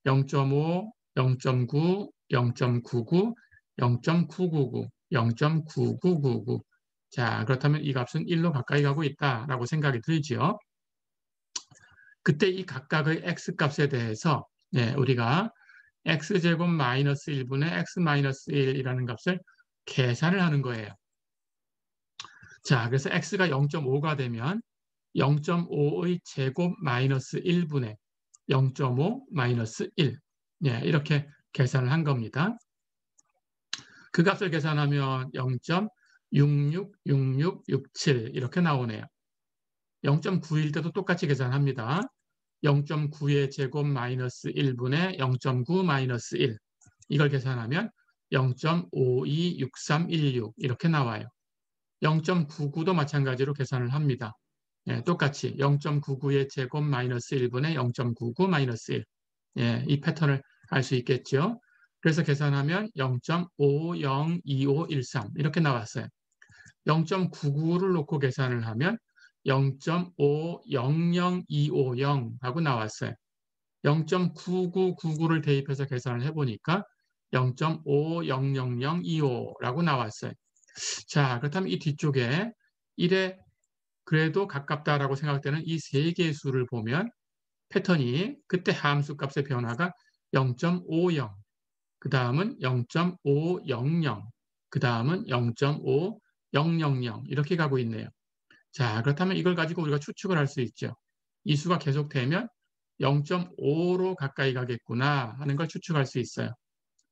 0.5, 0.9, 0.99, 0.999, 0.9999. 자, 그렇다면 이 값은 1로 가까이 가고 있다라고 생각이 들지요. 그때 이 각각의 x값에 대해서 우리가 x제곱 마이너스 1분의 x 마이너스 1이라는 값을 계산을 하는 거예요. 자, 그래서 x가 0.5가 되면 0.5의 제곱 마이너스 1분의 0.5 마이너스 1 이렇게 계산을 한 겁니다. 그 값을 계산하면 0.666667 이렇게 나오네요. 0.9일 때도 똑같이 계산합니다. 0.9의 제곱 마이너스 1분의 0.9 마이너스 1 이걸 계산하면 0.526316 이렇게 나와요. 0.99도 마찬가지로 계산을 합니다. 똑같이 0.99의 제곱 마이너스 1분의 0.99 마이너스 1 이 패턴을 알 수 있겠죠. 그래서 계산하면 0.502513 이렇게 나왔어요. 0.99를 놓고 계산을 하면 0.500250 하고 나왔어요. 0.9999를 대입해서 계산을 해보니까 0.500025라고 나왔어요. 자, 그렇다면 이 뒤쪽에 1에 그래도 가깝다라고 생각되는 이 세 개의 수를 보면 패턴이 그때 함수 값의 변화가 0.50, 그 다음은 0.500, 그 다음은 0.5000 이렇게 가고 있네요. 자, 그렇다면 이걸 가지고 우리가 추측을 할 수 있죠. 이 수가 계속되면 0.5로 가까이 가겠구나 하는 걸 추측할 수 있어요.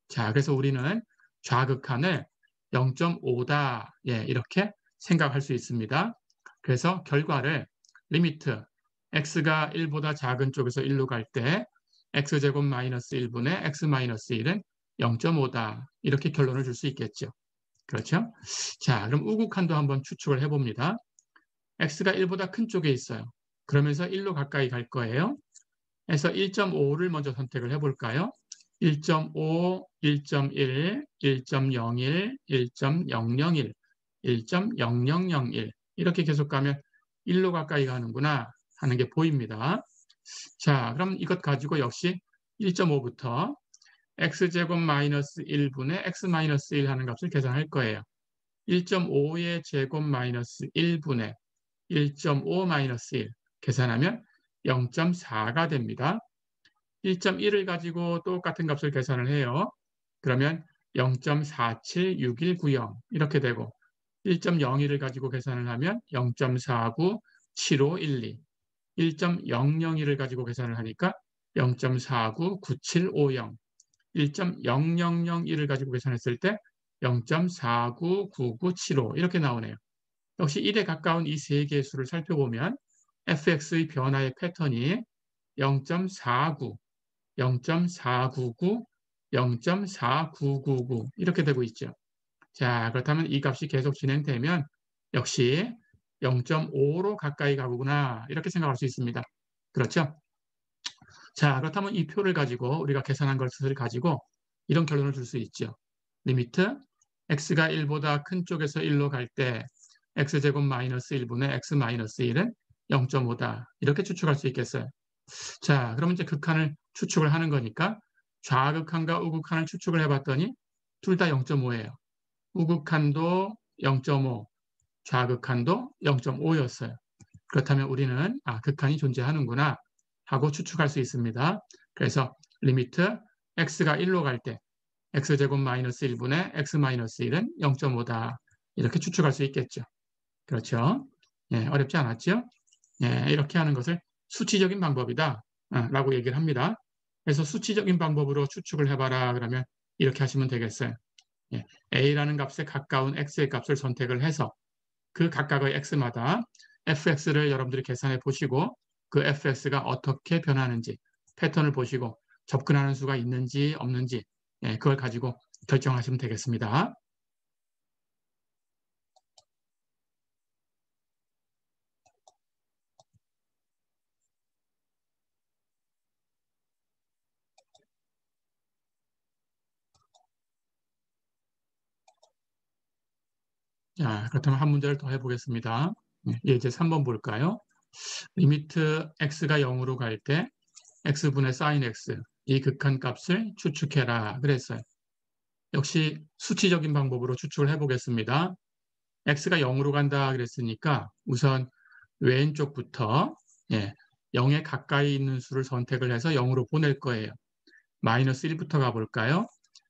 자, 그래서 우리는 좌극한을 0.5다 이렇게 생각할 수 있습니다. 그래서 결과를 리미트 x가 1보다 작은 쪽에서 1로 갈 때 x제곱 마이너스 1분의 x 마이너스 1은 0.5다 이렇게 결론을 줄 수 있겠죠. 그렇죠? 자, 그럼 우극한도 한번 추측을 해봅니다. x가 1보다 큰 쪽에 있어요. 그러면서 1로 가까이 갈 거예요. 그래서 1.5를 먼저 선택을 해볼까요? 1.5, 1.1, 1.01, 1.001, 1.0001 이렇게 계속 가면 1로 가까이 가는구나 하는 게 보입니다. 자, 그럼 이것 가지고 역시 1.5부터 x제곱 마이너스 1분의 x 마이너스 1 하는 값을 계산할 거예요. 1.5의 제곱 마이너스 1분의 1.5 마이너스 1 계산하면 0.4가 됩니다. 1.1을 가지고 똑같은 값을 계산을 해요. 그러면 0.476190 이렇게 되고 1.01을 가지고 계산을 하면 0.497512 1.001을 가지고 계산을 하니까 0.499750 1.0001을 가지고 계산했을 때 0.499975 이렇게 나오네요. 역시 1에 가까운 이 세 개의 수를 살펴보면 fx의 변화의 패턴이 0.49, 0.499, 0.4999 이렇게 되고 있죠. 자, 그렇다면 이 값이 계속 진행되면 역시 0.5로 가까이 가구나 이렇게 생각할 수 있습니다. 그렇죠? 자, 그렇다면 이 표를 가지고 우리가 계산한 것을 가지고 이런 결론을 줄 수 있죠. 리미트 x가 1보다 큰 쪽에서 1로 갈 때 x제곱 마이너스 1분의 x 마이너스 1은 0.5다. 이렇게 추측할 수 있겠어요. 자, 그러면 이제 극한을 추측을 하는 거니까 좌극한과 우극한을 추측을 해봤더니 둘 다 0.5예요. 우극한도 0.5, 좌극한도 0.5였어요. 그렇다면 우리는 극한이 존재하는구나 하고 추측할 수 있습니다. 그래서 리미트 x가 1로 갈 때 x제곱 마이너스 1분의 x 마이너스 1은 0.5다. 이렇게 추측할 수 있겠죠. 그렇죠? 어렵지 않았죠? 이렇게 하는 것을 수치적인 방법이다 라고 얘기를 합니다. 그래서 수치적인 방법으로 추측을 해봐라 그러면 이렇게 하시면 되겠어요. a라는 값에 가까운 x의 값을 선택을 해서 그 각각의 x마다 fx를 여러분들이 계산해 보시고 그 fx가 어떻게 변하는지 패턴을 보시고 접근하는 수가 있는지 없는지 그걸 가지고 결정하시면 되겠습니다. 자, 그렇다면 한 문제를 더 해보겠습니다. 이제 3번 볼까요? 리미트 x가 0으로 갈 때 x분의 sin x 이 극한 값을 추측해라 그랬어요. 역시 수치적인 방법으로 추측을 해보겠습니다. x가 0으로 간다 그랬으니까 우선 왼쪽부터 0에 가까이 있는 수를 선택을 해서 0으로 보낼 거예요. 마이너스 1부터 가볼까요?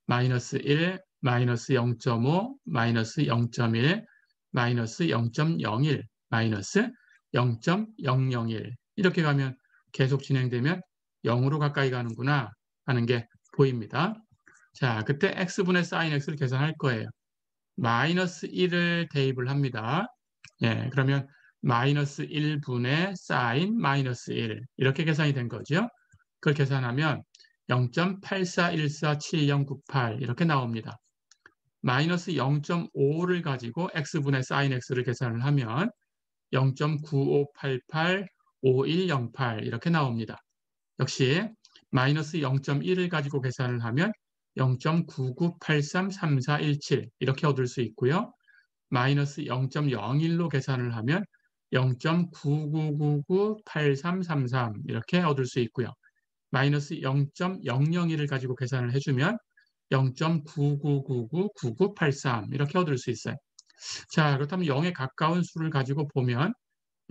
마이너스 1, 마이너스 0.5, 마이너스 0.1, 마이너스 0.01, 마이너스 0.001 이렇게 가면 계속 진행되면 0으로 가까이 가는구나 하는 게 보입니다. 자, 그때 x분의 sin x를 계산할 거예요. 마이너스 1을 대입을 합니다. 예, 그러면 마이너스 1분의 sin 마이너스 1 이렇게 계산이 된 거죠. 그걸 계산하면 0.84147098 이렇게 나옵니다. 마이너스 0.5를 가지고 x분의 sin x를 계산을 하면 0.95885108 이렇게 나옵니다. 역시 마이너스 0.1을 가지고 계산을 하면 0.99833417 이렇게 얻을 수 있고요. 마이너스 0.01로 계산을 하면 0.99998333 이렇게 얻을 수 있고요. 마이너스 0.001을 가지고 계산을 해주면 0.99999983 이렇게 얻을 수 있어요. 자, 그렇다면 0에 가까운 수를 가지고 보면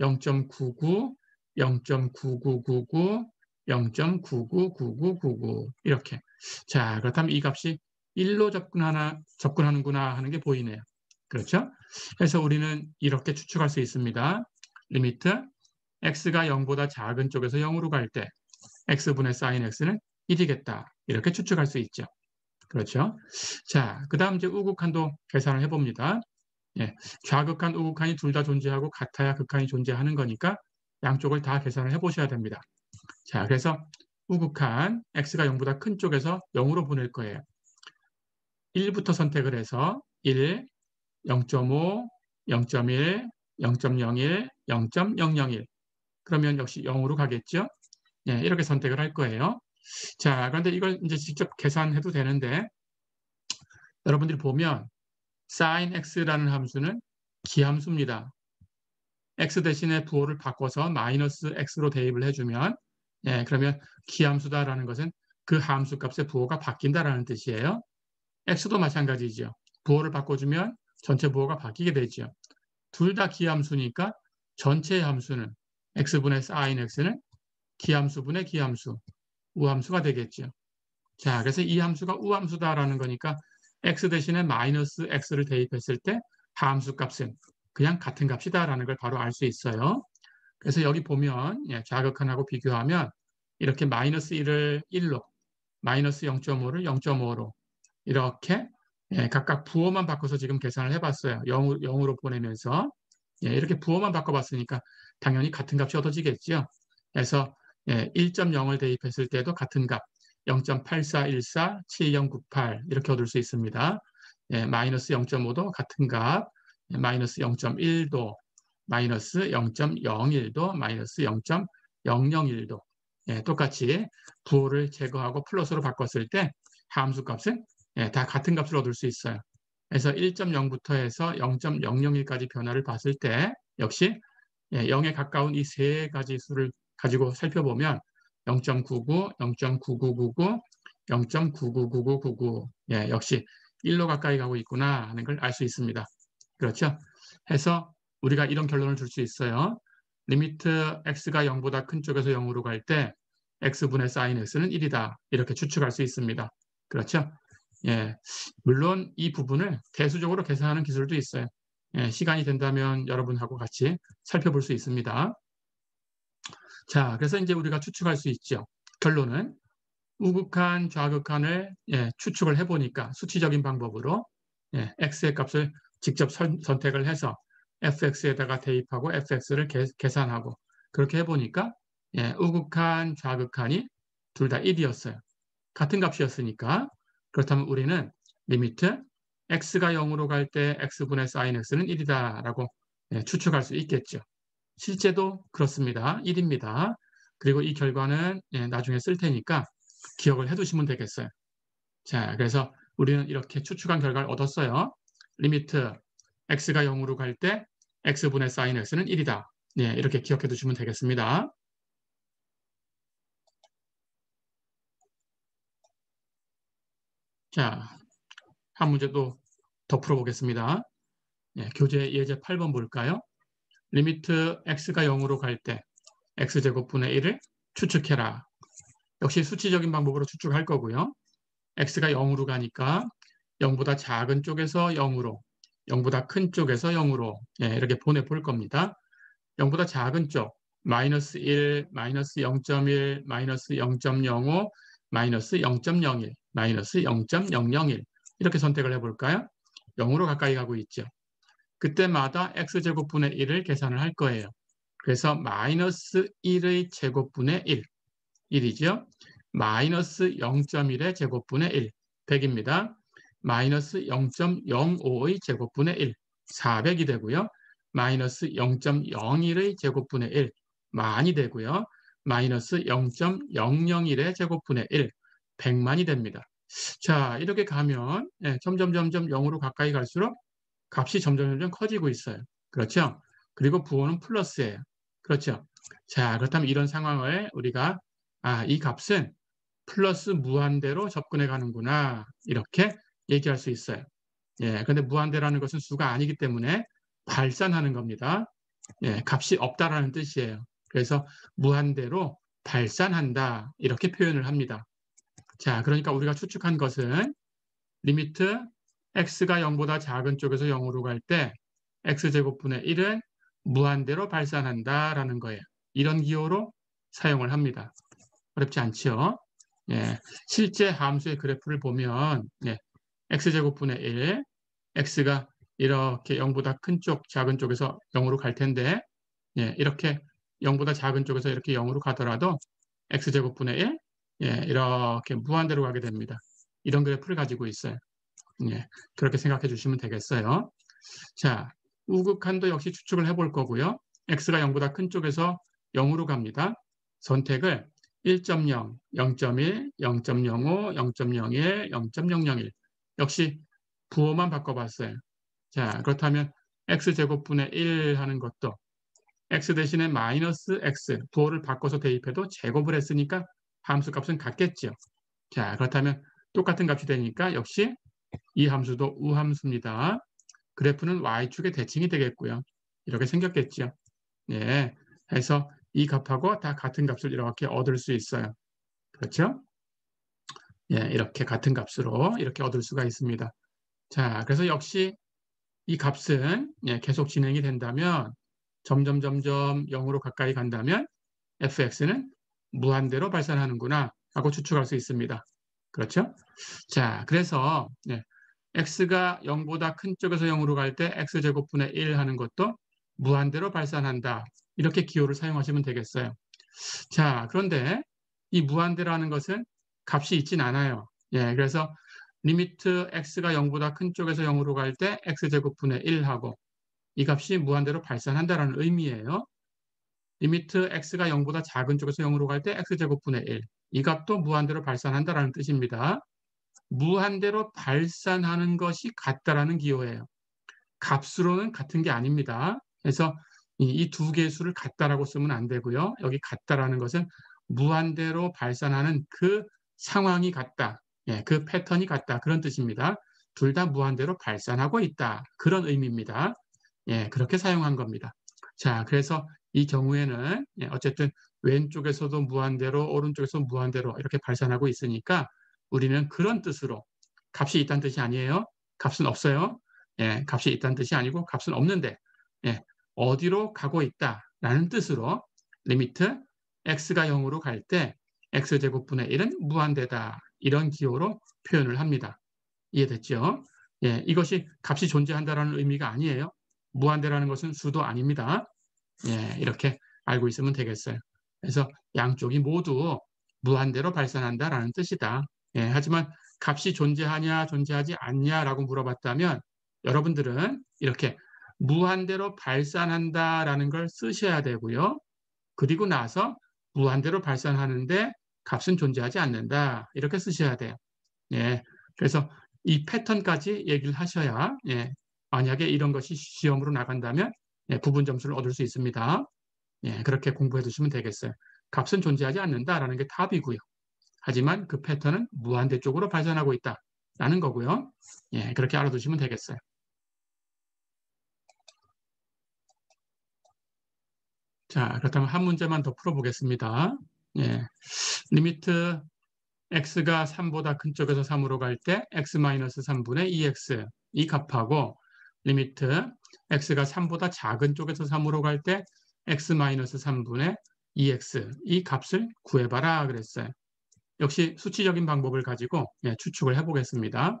0.99, 0.9999, 0.999999 이렇게. 자, 그렇다면 이 값이 1로 접근하는구나 하는 게 보이네요. 그렇죠? 그래서 우리는 이렇게 추측할 수 있습니다. 리미트 x가 0보다 작은 쪽에서 0으로 갈 때 x분의 sin x는 1이겠다. 이렇게 추측할 수 있죠. 그렇죠? 자, 그 다음 이제 우극한도 계산을 해봅니다. 예, 좌극한, 우극한이 둘 다 존재하고 같아야 극한이 존재하는 거니까 양쪽을 다 계산을 해보셔야 됩니다. 자, 그래서 우극한 x가 0보다 큰 쪽에서 0으로 보낼 거예요. 1부터 선택을 해서 1, 0.5, 0.1, 0.01, 0.001 그러면 역시 0으로 가겠죠? 예, 이렇게 선택을 할 거예요. 자, 그런데 이걸 이제 직접 계산해도 되는데 여러분들이 보면 sin x라는 함수는 기함수입니다. x 대신에 부호를 바꿔서 마이너스 x로 대입을 해주면 예, 그러면 기함수다라는 것은 그 함수 값의 부호가 바뀐다라는 뜻이에요. x도 마찬가지죠. 부호를 바꿔주면 전체 부호가 바뀌게 되죠. 둘 다 기함수니까 전체 함수는 x분의 sin x는 기함수분의 기함수, 우함수가 되겠죠. 자, 그래서 이 함수가 우함수다라는 거니까 x 대신에 마이너스 x를 대입했을 때 함수 값은 그냥 같은 값이다라는 걸 바로 알 수 있어요. 그래서 여기 보면 좌극한하고 비교하면 이렇게 마이너스 1을 1로, 마이너스 0.5를 0.5로 이렇게 각각 부호만 바꿔서 지금 계산을 해봤어요. 0으로 보내면서 이렇게 부호만 바꿔봤으니까 당연히 같은 값이 얻어지겠죠. 그래서 1.0을 대입했을 때도 같은 값 0.84147098 이렇게 얻을 수 있습니다. 마이너스 0.5도 같은 값, 마이너스 0.1도, 마이너스 0.01도, 마이너스 0.001도 똑같이 부호를 제거하고 플러스로 바꿨을 때 함수 값은 다 같은 값을 얻을 수 있어요. 그래서 1.0부터 해서 0.001까지 변화를 봤을 때 역시 0에 가까운 이 세 가지 수를 가지고 살펴보면 0.99, 0.9999, 0.999999 역시 1로 가까이 가고 있구나 하는 걸 알 수 있습니다. 그렇죠? 해서 우리가 이런 결론을 줄 수 있어요. 리미트 x가 0보다 큰 쪽에서 0으로 갈 때 x분의 sin x는 1이다. 이렇게 추측할 수 있습니다. 그렇죠? 예, 물론 이 부분을 대수적으로 계산하는 기술도 있어요. 시간이 된다면 여러분하고 같이 살펴볼 수 있습니다. 자, 그래서 이제 우리가 추측할 수 있죠. 결론은 우극한, 좌극한을 추측을 해보니까 수치적인 방법으로 x의 값을 직접 선택을 해서 fx에다가 대입하고 fx를 계산하고 그렇게 해보니까 우극한, 좌극한이 둘 다 1이었어요. 같은 값이었으니까 그렇다면 우리는 리미트 x가 0으로 갈 때 x분의 sin x는 1이다라고 추측할 수 있겠죠. 실제도 그렇습니다. 1입니다. 그리고 이 결과는 나중에 쓸 테니까 기억을 해두시면 되겠어요. 자, 그래서 우리는 이렇게 추측한 결과를 얻었어요. 리미트 x가 0으로 갈 때 x분의 sin x는 1이다. 이렇게 기억해 두시면 되겠습니다. 자, 한 문제 또 더 풀어보겠습니다. 교재 예제 8번 볼까요? 리미트 x가 0으로 갈 때 x제곱분의 1을 추측해라. 역시 수치적인 방법으로 추측할 거고요. x가 0으로 가니까 0보다 작은 쪽에서 0으로, 0보다 큰 쪽에서 0으로 이렇게 보내볼 겁니다. 0보다 작은 쪽, 마이너스 1, 마이너스 0.1, 마이너스 0.05, 마이너스 0.01, 마이너스 0.001 이렇게 선택을 해볼까요? 0으로 가까이 가고 있죠. 그때마다 x제곱분의 1을 계산을 할 거예요. 그래서 마이너스 1의 제곱분의 1, 1이죠. 마이너스 0.1의 제곱분의 1, 100입니다. 마이너스 0.05의 제곱분의 1, 400이 되고요. 마이너스 0.01의 제곱분의 1, 만이 되고요. 마이너스 0.001의 제곱분의 1, 100만이 됩니다. 자, 이렇게 가면 점점 0으로 가까이 갈수록 값이 점점 커지고 있어요. 그렇죠? 그리고 부호는 플러스예요. 그렇죠? 자, 그렇다면 이런 상황을 우리가 이 값은 플러스 무한대로 접근해 가는구나 이렇게 얘기할 수 있어요. 예, 근데 무한대라는 것은 수가 아니기 때문에 발산하는 겁니다. 예, 값이 없다라는 뜻이에요. 그래서 무한대로 발산한다 이렇게 표현을 합니다. 자, 그러니까 우리가 추측한 것은 리미트 x가 0보다 작은 쪽에서 0으로 갈 때 x제곱분의 1은 무한대로 발산한다라는 거예요. 이런 기호로 사용을 합니다. 어렵지 않죠? 예, 실제 함수의 그래프를 보면 x제곱분의 1, x가 이렇게 0보다 큰 쪽, 작은 쪽에서 0으로 갈 텐데 이렇게 0보다 작은 쪽에서 이렇게 0으로 가더라도 x제곱분의 1, 이렇게 무한대로 가게 됩니다. 이런 그래프를 가지고 있어요. 그렇게 생각해 주시면 되겠어요. 자, 우극한도 역시 추측을 해볼 거고요. x가 0보다 큰 쪽에서 0으로 갑니다. 선택을 1.0, 0.1, 0.05, 0.01, 0.001 역시 부호만 바꿔봤어요. 자, 그렇다면 x제곱분의 1 하는 것도 x 대신에 마이너스 x, 부호를 바꿔서 대입해도 제곱을 했으니까 함수 값은 같겠죠. 자, 그렇다면 똑같은 값이 되니까 역시 이 함수도 우함수입니다. 그래프는 y축의 대칭이 되겠고요. 이렇게 생겼겠죠. 예, 해서 이 값하고 다 같은 값을 이렇게 얻을 수 있어요. 그렇죠? 예, 이렇게 같은 값으로 이렇게 얻을 수가 있습니다. 자, 그래서 역시 이 값은 계속 진행이 된다면 점점 0으로 가까이 간다면 fx는 무한대로 발산하는구나 하고 추측할 수 있습니다. 그렇죠? 자, 그래서 x가 0보다 큰 쪽에서 0으로 갈 때 x제곱분의 1 하는 것도 무한대로 발산한다. 이렇게 기호를 사용하시면 되겠어요. 자, 그런데 이 무한대라는 것은 값이 있진 않아요. 예, 그래서 리미트 x가 0보다 큰 쪽에서 0으로 갈 때 x제곱분의 1하고 이 값이 무한대로 발산한다는 의미예요. 리미트 x가 0보다 작은 쪽에서 0으로 갈 때 x제곱분의 1. 이 값도 무한대로 발산한다는 뜻입니다. 무한대로 발산하는 것이 같다라는 기호예요. 값으로는 같은 게 아닙니다. 그래서 이 두 개의 수를 같다라고 쓰면 안 되고요. 여기 같다라는 것은 무한대로 발산하는 그 상황이 같다. 그 패턴이 같다. 그런 뜻입니다. 둘 다 무한대로 발산하고 있다. 그런 의미입니다. 그렇게 사용한 겁니다. 자, 그래서 이 경우에는 어쨌든 왼쪽에서도 무한대로 오른쪽에서 무한대로 이렇게 발산하고 있으니까 우리는 그런 뜻으로 값이 있다는 뜻이 아니에요. 값은 없어요. 값이 있다는 뜻이 아니고 값은 없는데 어디로 가고 있다라는 뜻으로 리미트 x가 0으로 갈 때 x제곱분의 1은 무한대다. 이런 기호로 표현을 합니다. 이해됐죠? 이것이 값이 존재한다는 의미가 아니에요. 무한대라는 것은 수도 아닙니다. 이렇게 알고 있으면 되겠어요. 그래서 양쪽이 모두 무한대로 발산한다라는 뜻이다. 하지만 값이 존재하냐 존재하지 않냐라고 물어봤다면 여러분들은 이렇게 무한대로 발산한다라는 걸 쓰셔야 되고요. 그리고 나서 무한대로 발산하는데 값은 존재하지 않는다. 이렇게 쓰셔야 돼요. 그래서 이 패턴까지 얘기를 하셔야 만약에 이런 것이 시험으로 나간다면 부분 점수를 얻을 수 있습니다. 그렇게 공부해 두시면 되겠어요. 값은 존재하지 않는다라는 게 답이고요. 하지만 그 패턴은 무한대 쪽으로 발산하고 있다라는 거고요. 그렇게 알아두시면 되겠어요. 자, 그렇다면 한 문제만 더 풀어보겠습니다. 리미트 x가 3보다 큰 쪽에서 3으로 갈 때 x-3분의 2x 이 값하고 리미트 x가 3보다 작은 쪽에서 3으로 갈 때 x-3분의 2x 이 값을 구해봐라 그랬어요. 역시 수치적인 방법을 가지고 추측을 해보겠습니다.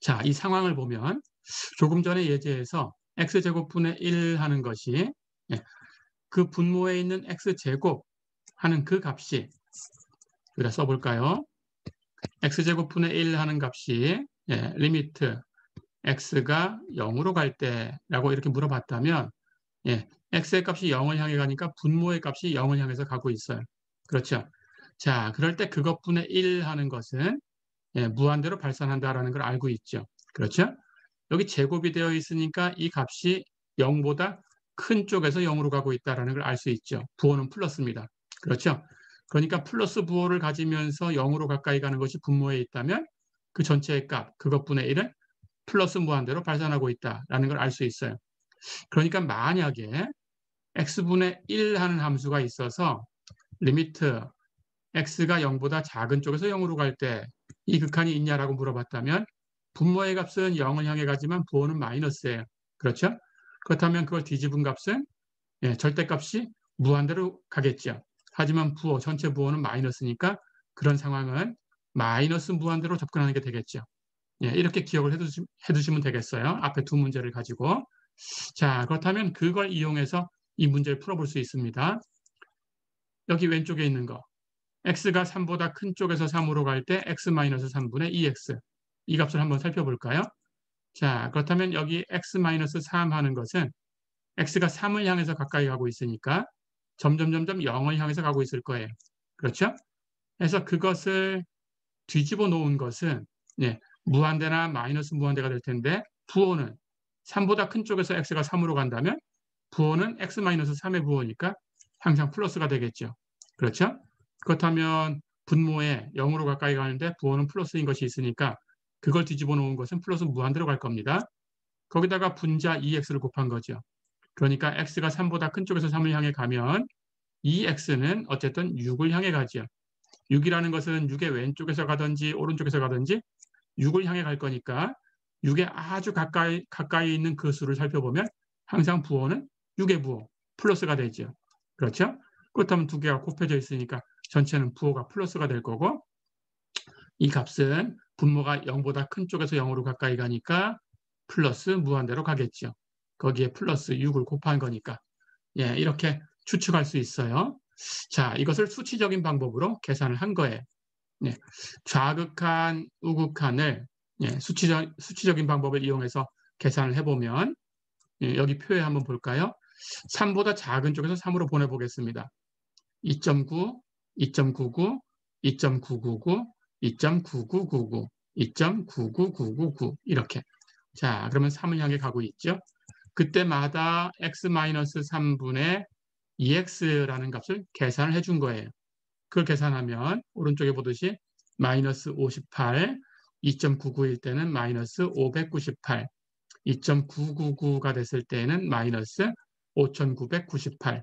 자, 이 상황을 보면 조금 전에 예제에서 x제곱분의 1 하는 것이 그 분모에 있는 x제곱 하는 그 값이 여기다 써볼까요? x제곱분의 1 하는 값이 리미트 x가 0으로 갈 때라고 이렇게 물어봤다면 x의 값이 0을 향해 가니까 분모의 값이 0을 향해서 가고 있어요. 그렇죠? 자, 그럴 때 그것분의 1 하는 것은 무한대로 발산한다라는 걸 알고 있죠. 그렇죠? 여기 제곱이 되어 있으니까 이 값이 0보다 큰 쪽에서 0으로 가고 있다는 걸 알 수 있죠. 부호는 플러스입니다. 그렇죠? 그러니까 플러스 부호를 가지면서 0으로 가까이 가는 것이 분모에 있다면 그 전체의 값, 그것분의 1은 플러스 무한대로 발산하고 있다는 걸 알 수 있어요. 그러니까 만약에 x분의 1 하는 함수가 있어서 리미트 x가 0보다 작은 쪽에서 0으로 갈 때 이 극한이 있냐라고 물어봤다면 분모의 값은 0을 향해 가지만 부호는 마이너스예요. 그렇죠? 그렇다면 그걸 뒤집은 값은 절대값이 무한대로 가겠죠. 하지만 부호, 전체 부호는 마이너스니까 그런 상황은 마이너스 무한대로 접근하는 게 되겠죠. 이렇게 기억을 해두시면 되겠어요. 앞에 두 문제를 가지고. 자, 그렇다면 그걸 이용해서 이 문제를 풀어볼 수 있습니다. 여기 왼쪽에 있는 거. x가 3보다 큰 쪽에서 3으로 갈 때 x-3분의 2x. 이 값을 한번 살펴볼까요? 자, 그렇다면 여기 x-3 하는 것은 x가 3을 향해서 가까이 가고 있으니까 점점 0을 향해서 가고 있을 거예요. 그렇죠? 그래서 그것을 뒤집어 놓은 것은 무한대나 마이너스 무한대가 될 텐데 부호는 3보다 큰 쪽에서 x가 3으로 간다면 부호는 x-3의 부호니까 항상 플러스가 되겠죠. 그렇죠? 그렇다면 분모에 0으로 가까이 가는데 부호는 플러스인 것이 있으니까 그걸 뒤집어 놓은 것은 플러스 무한대로 갈 겁니다. 거기다가 분자 2x를 곱한 거죠. 그러니까 x가 3보다 큰 쪽에서 3을 향해 가면 2x는 어쨌든 6을 향해 가죠. 6이라는 것은 6의 왼쪽에서 가든지 오른쪽에서 가든지 6을 향해 갈 거니까 6에 아주 가까이 있는 그 수를 살펴보면 항상 부호는 6의 부호, 플러스가 되죠. 그렇죠? 그렇다면 두 개가 곱해져 있으니까 전체는 부호가 플러스가 될 거고 이 값은 분모가 0보다 큰 쪽에서 0으로 가까이 가니까 플러스 무한대로 가겠죠. 거기에 플러스 6을 곱한 거니까 이렇게 추측할 수 있어요. 자, 이것을 수치적인 방법으로 계산을 한 거예요. 좌극한, 우극한을 수치적인 방법을 이용해서 계산을 해보면 여기 표에 한번 볼까요? 3보다 작은 쪽에서 3으로 보내보겠습니다. 2.9, 2.99, 2.999, 2.9999, 2.99999 이렇게. 자, 그러면 3을 향해 가고 있죠. 그때마다 x-3분의 2x라는 값을 계산을 해준 거예요. 그걸 계산하면 오른쪽에 보듯이 마이너스 58, 2.991 때는 마이너스 598, 2.999가 됐을 때는 마이너스 5998,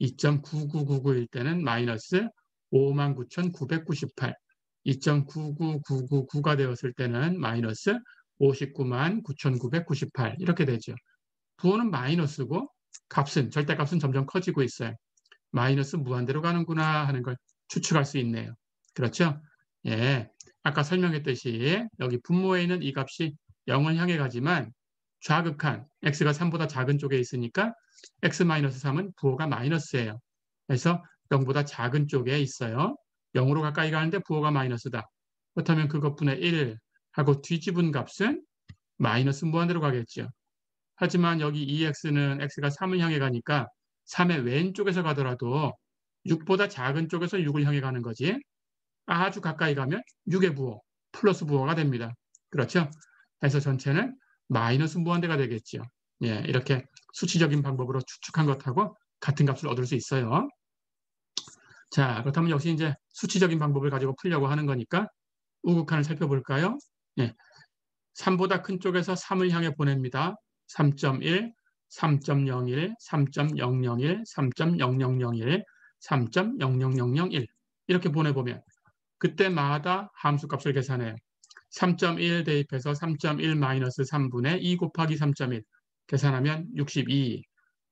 2.99991 때는 마이너스 59,998, 2.99999가 되었을 때는 마이너스 599,998 이렇게 되죠. 부호는 마이너스고 값은 절대값은 점점 커지고 있어요. 마이너스 무한대로 가는구나 하는 걸 추측할 수 있네요. 그렇죠? 아까 설명했듯이 여기 분모에 있는 이 값이 0을 향해 가지만 좌극한 x가 3보다 작은 쪽에 있으니까 x-3은 부호가 마이너스예요. 그래서 0보다 작은 쪽에 있어요. 0으로 가까이 가는데 부호가 마이너스다. 그렇다면 그것분의 1 하고 뒤집은 값은 마이너스 무한대로 가겠죠. 하지만 여기 2x는 x가 3을 향해 가니까 3의 왼쪽에서 가더라도 6보다 작은 쪽에서 6을 향해 가는 거지. 아주 가까이 가면 6의 부호, 플러스 부호가 됩니다. 그렇죠? 그래서 전체는 마이너스 무한대가 되겠죠. 이렇게 수치적인 방법으로 추측한 것하고 같은 값을 얻을 수 있어요. 자, 그렇다면 역시 이제 수치적인 방법을 가지고 풀려고 하는 거니까 우극한을 살펴볼까요? 3보다 큰 쪽에서 3을 향해 보냅니다. 3.1, 3.01, 3.001, 3.0001, 3.00001 이렇게 보내보면 그때마다 함수값을 계산해요. 3.1 대입해서 3.1-3분의 2 곱하기 3.1 계산하면 62,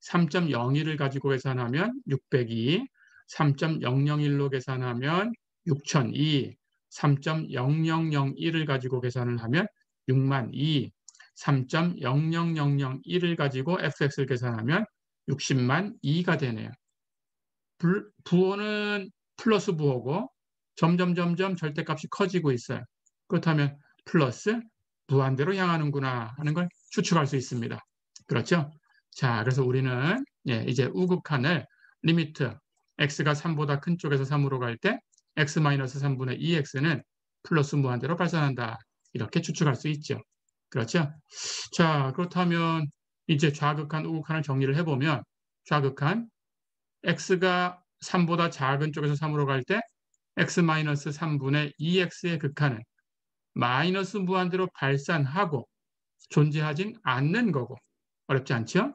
3.01을 가지고 계산하면 602, 3.001로 계산하면 6002, 3.0001을 가지고 계산을 하면 6만2, 3.00001을 가지고 fx를 계산하면 60만 2가 되네요. 부호는 플러스 부호고 점점 절대값이 커지고 있어요. 그렇다면 플러스 무한대로 향하는구나 하는 걸 추측할 수 있습니다. 그렇죠? 자, 그래서 우리는 이제 우극한을 리미트 x가 3보다 큰 쪽에서 3으로 갈 때 x-3분의 2x는 플러스 무한대로 발산한다. 이렇게 추측할 수 있죠. 그렇죠? 자, 그렇다면 이제 좌극한, 우극한을 정리를 해보면 좌극한 x가 3보다 작은 쪽에서 3으로 갈 때 x-3분의 2x의 극한은 마이너스 무한대로 발산하고 존재하진 않는 거고 어렵지 않죠?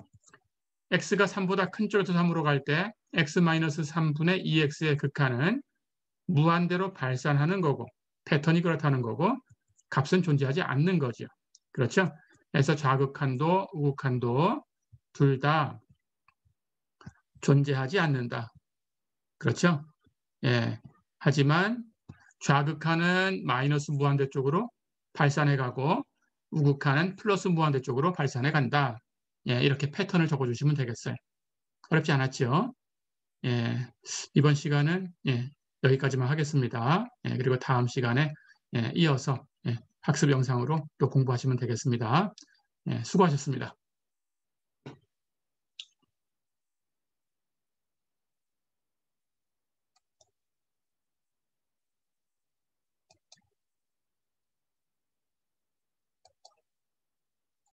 x가 3보다 큰 쪽에서 3으로 갈 때 x-3분의 2x의 극한은 무한대로 발산하는 거고 패턴이 그렇다는 거고 값은 존재하지 않는 거죠. 그렇죠? 그래서 좌극한도 우극한도 둘 다 존재하지 않는다. 그렇죠? 예. 하지만 좌극한은 마이너스 무한대 쪽으로 발산해 가고 우극한은 플러스 무한대 쪽으로 발산해 간다. 예, 이렇게 패턴을 적어주시면 되겠어요. 어렵지 않았죠? 예, 이번 시간은 여기까지만 하겠습니다. 예, 그리고 다음 시간에 이어서 학습 영상으로 또 공부하시면 되겠습니다. 예, 수고하셨습니다.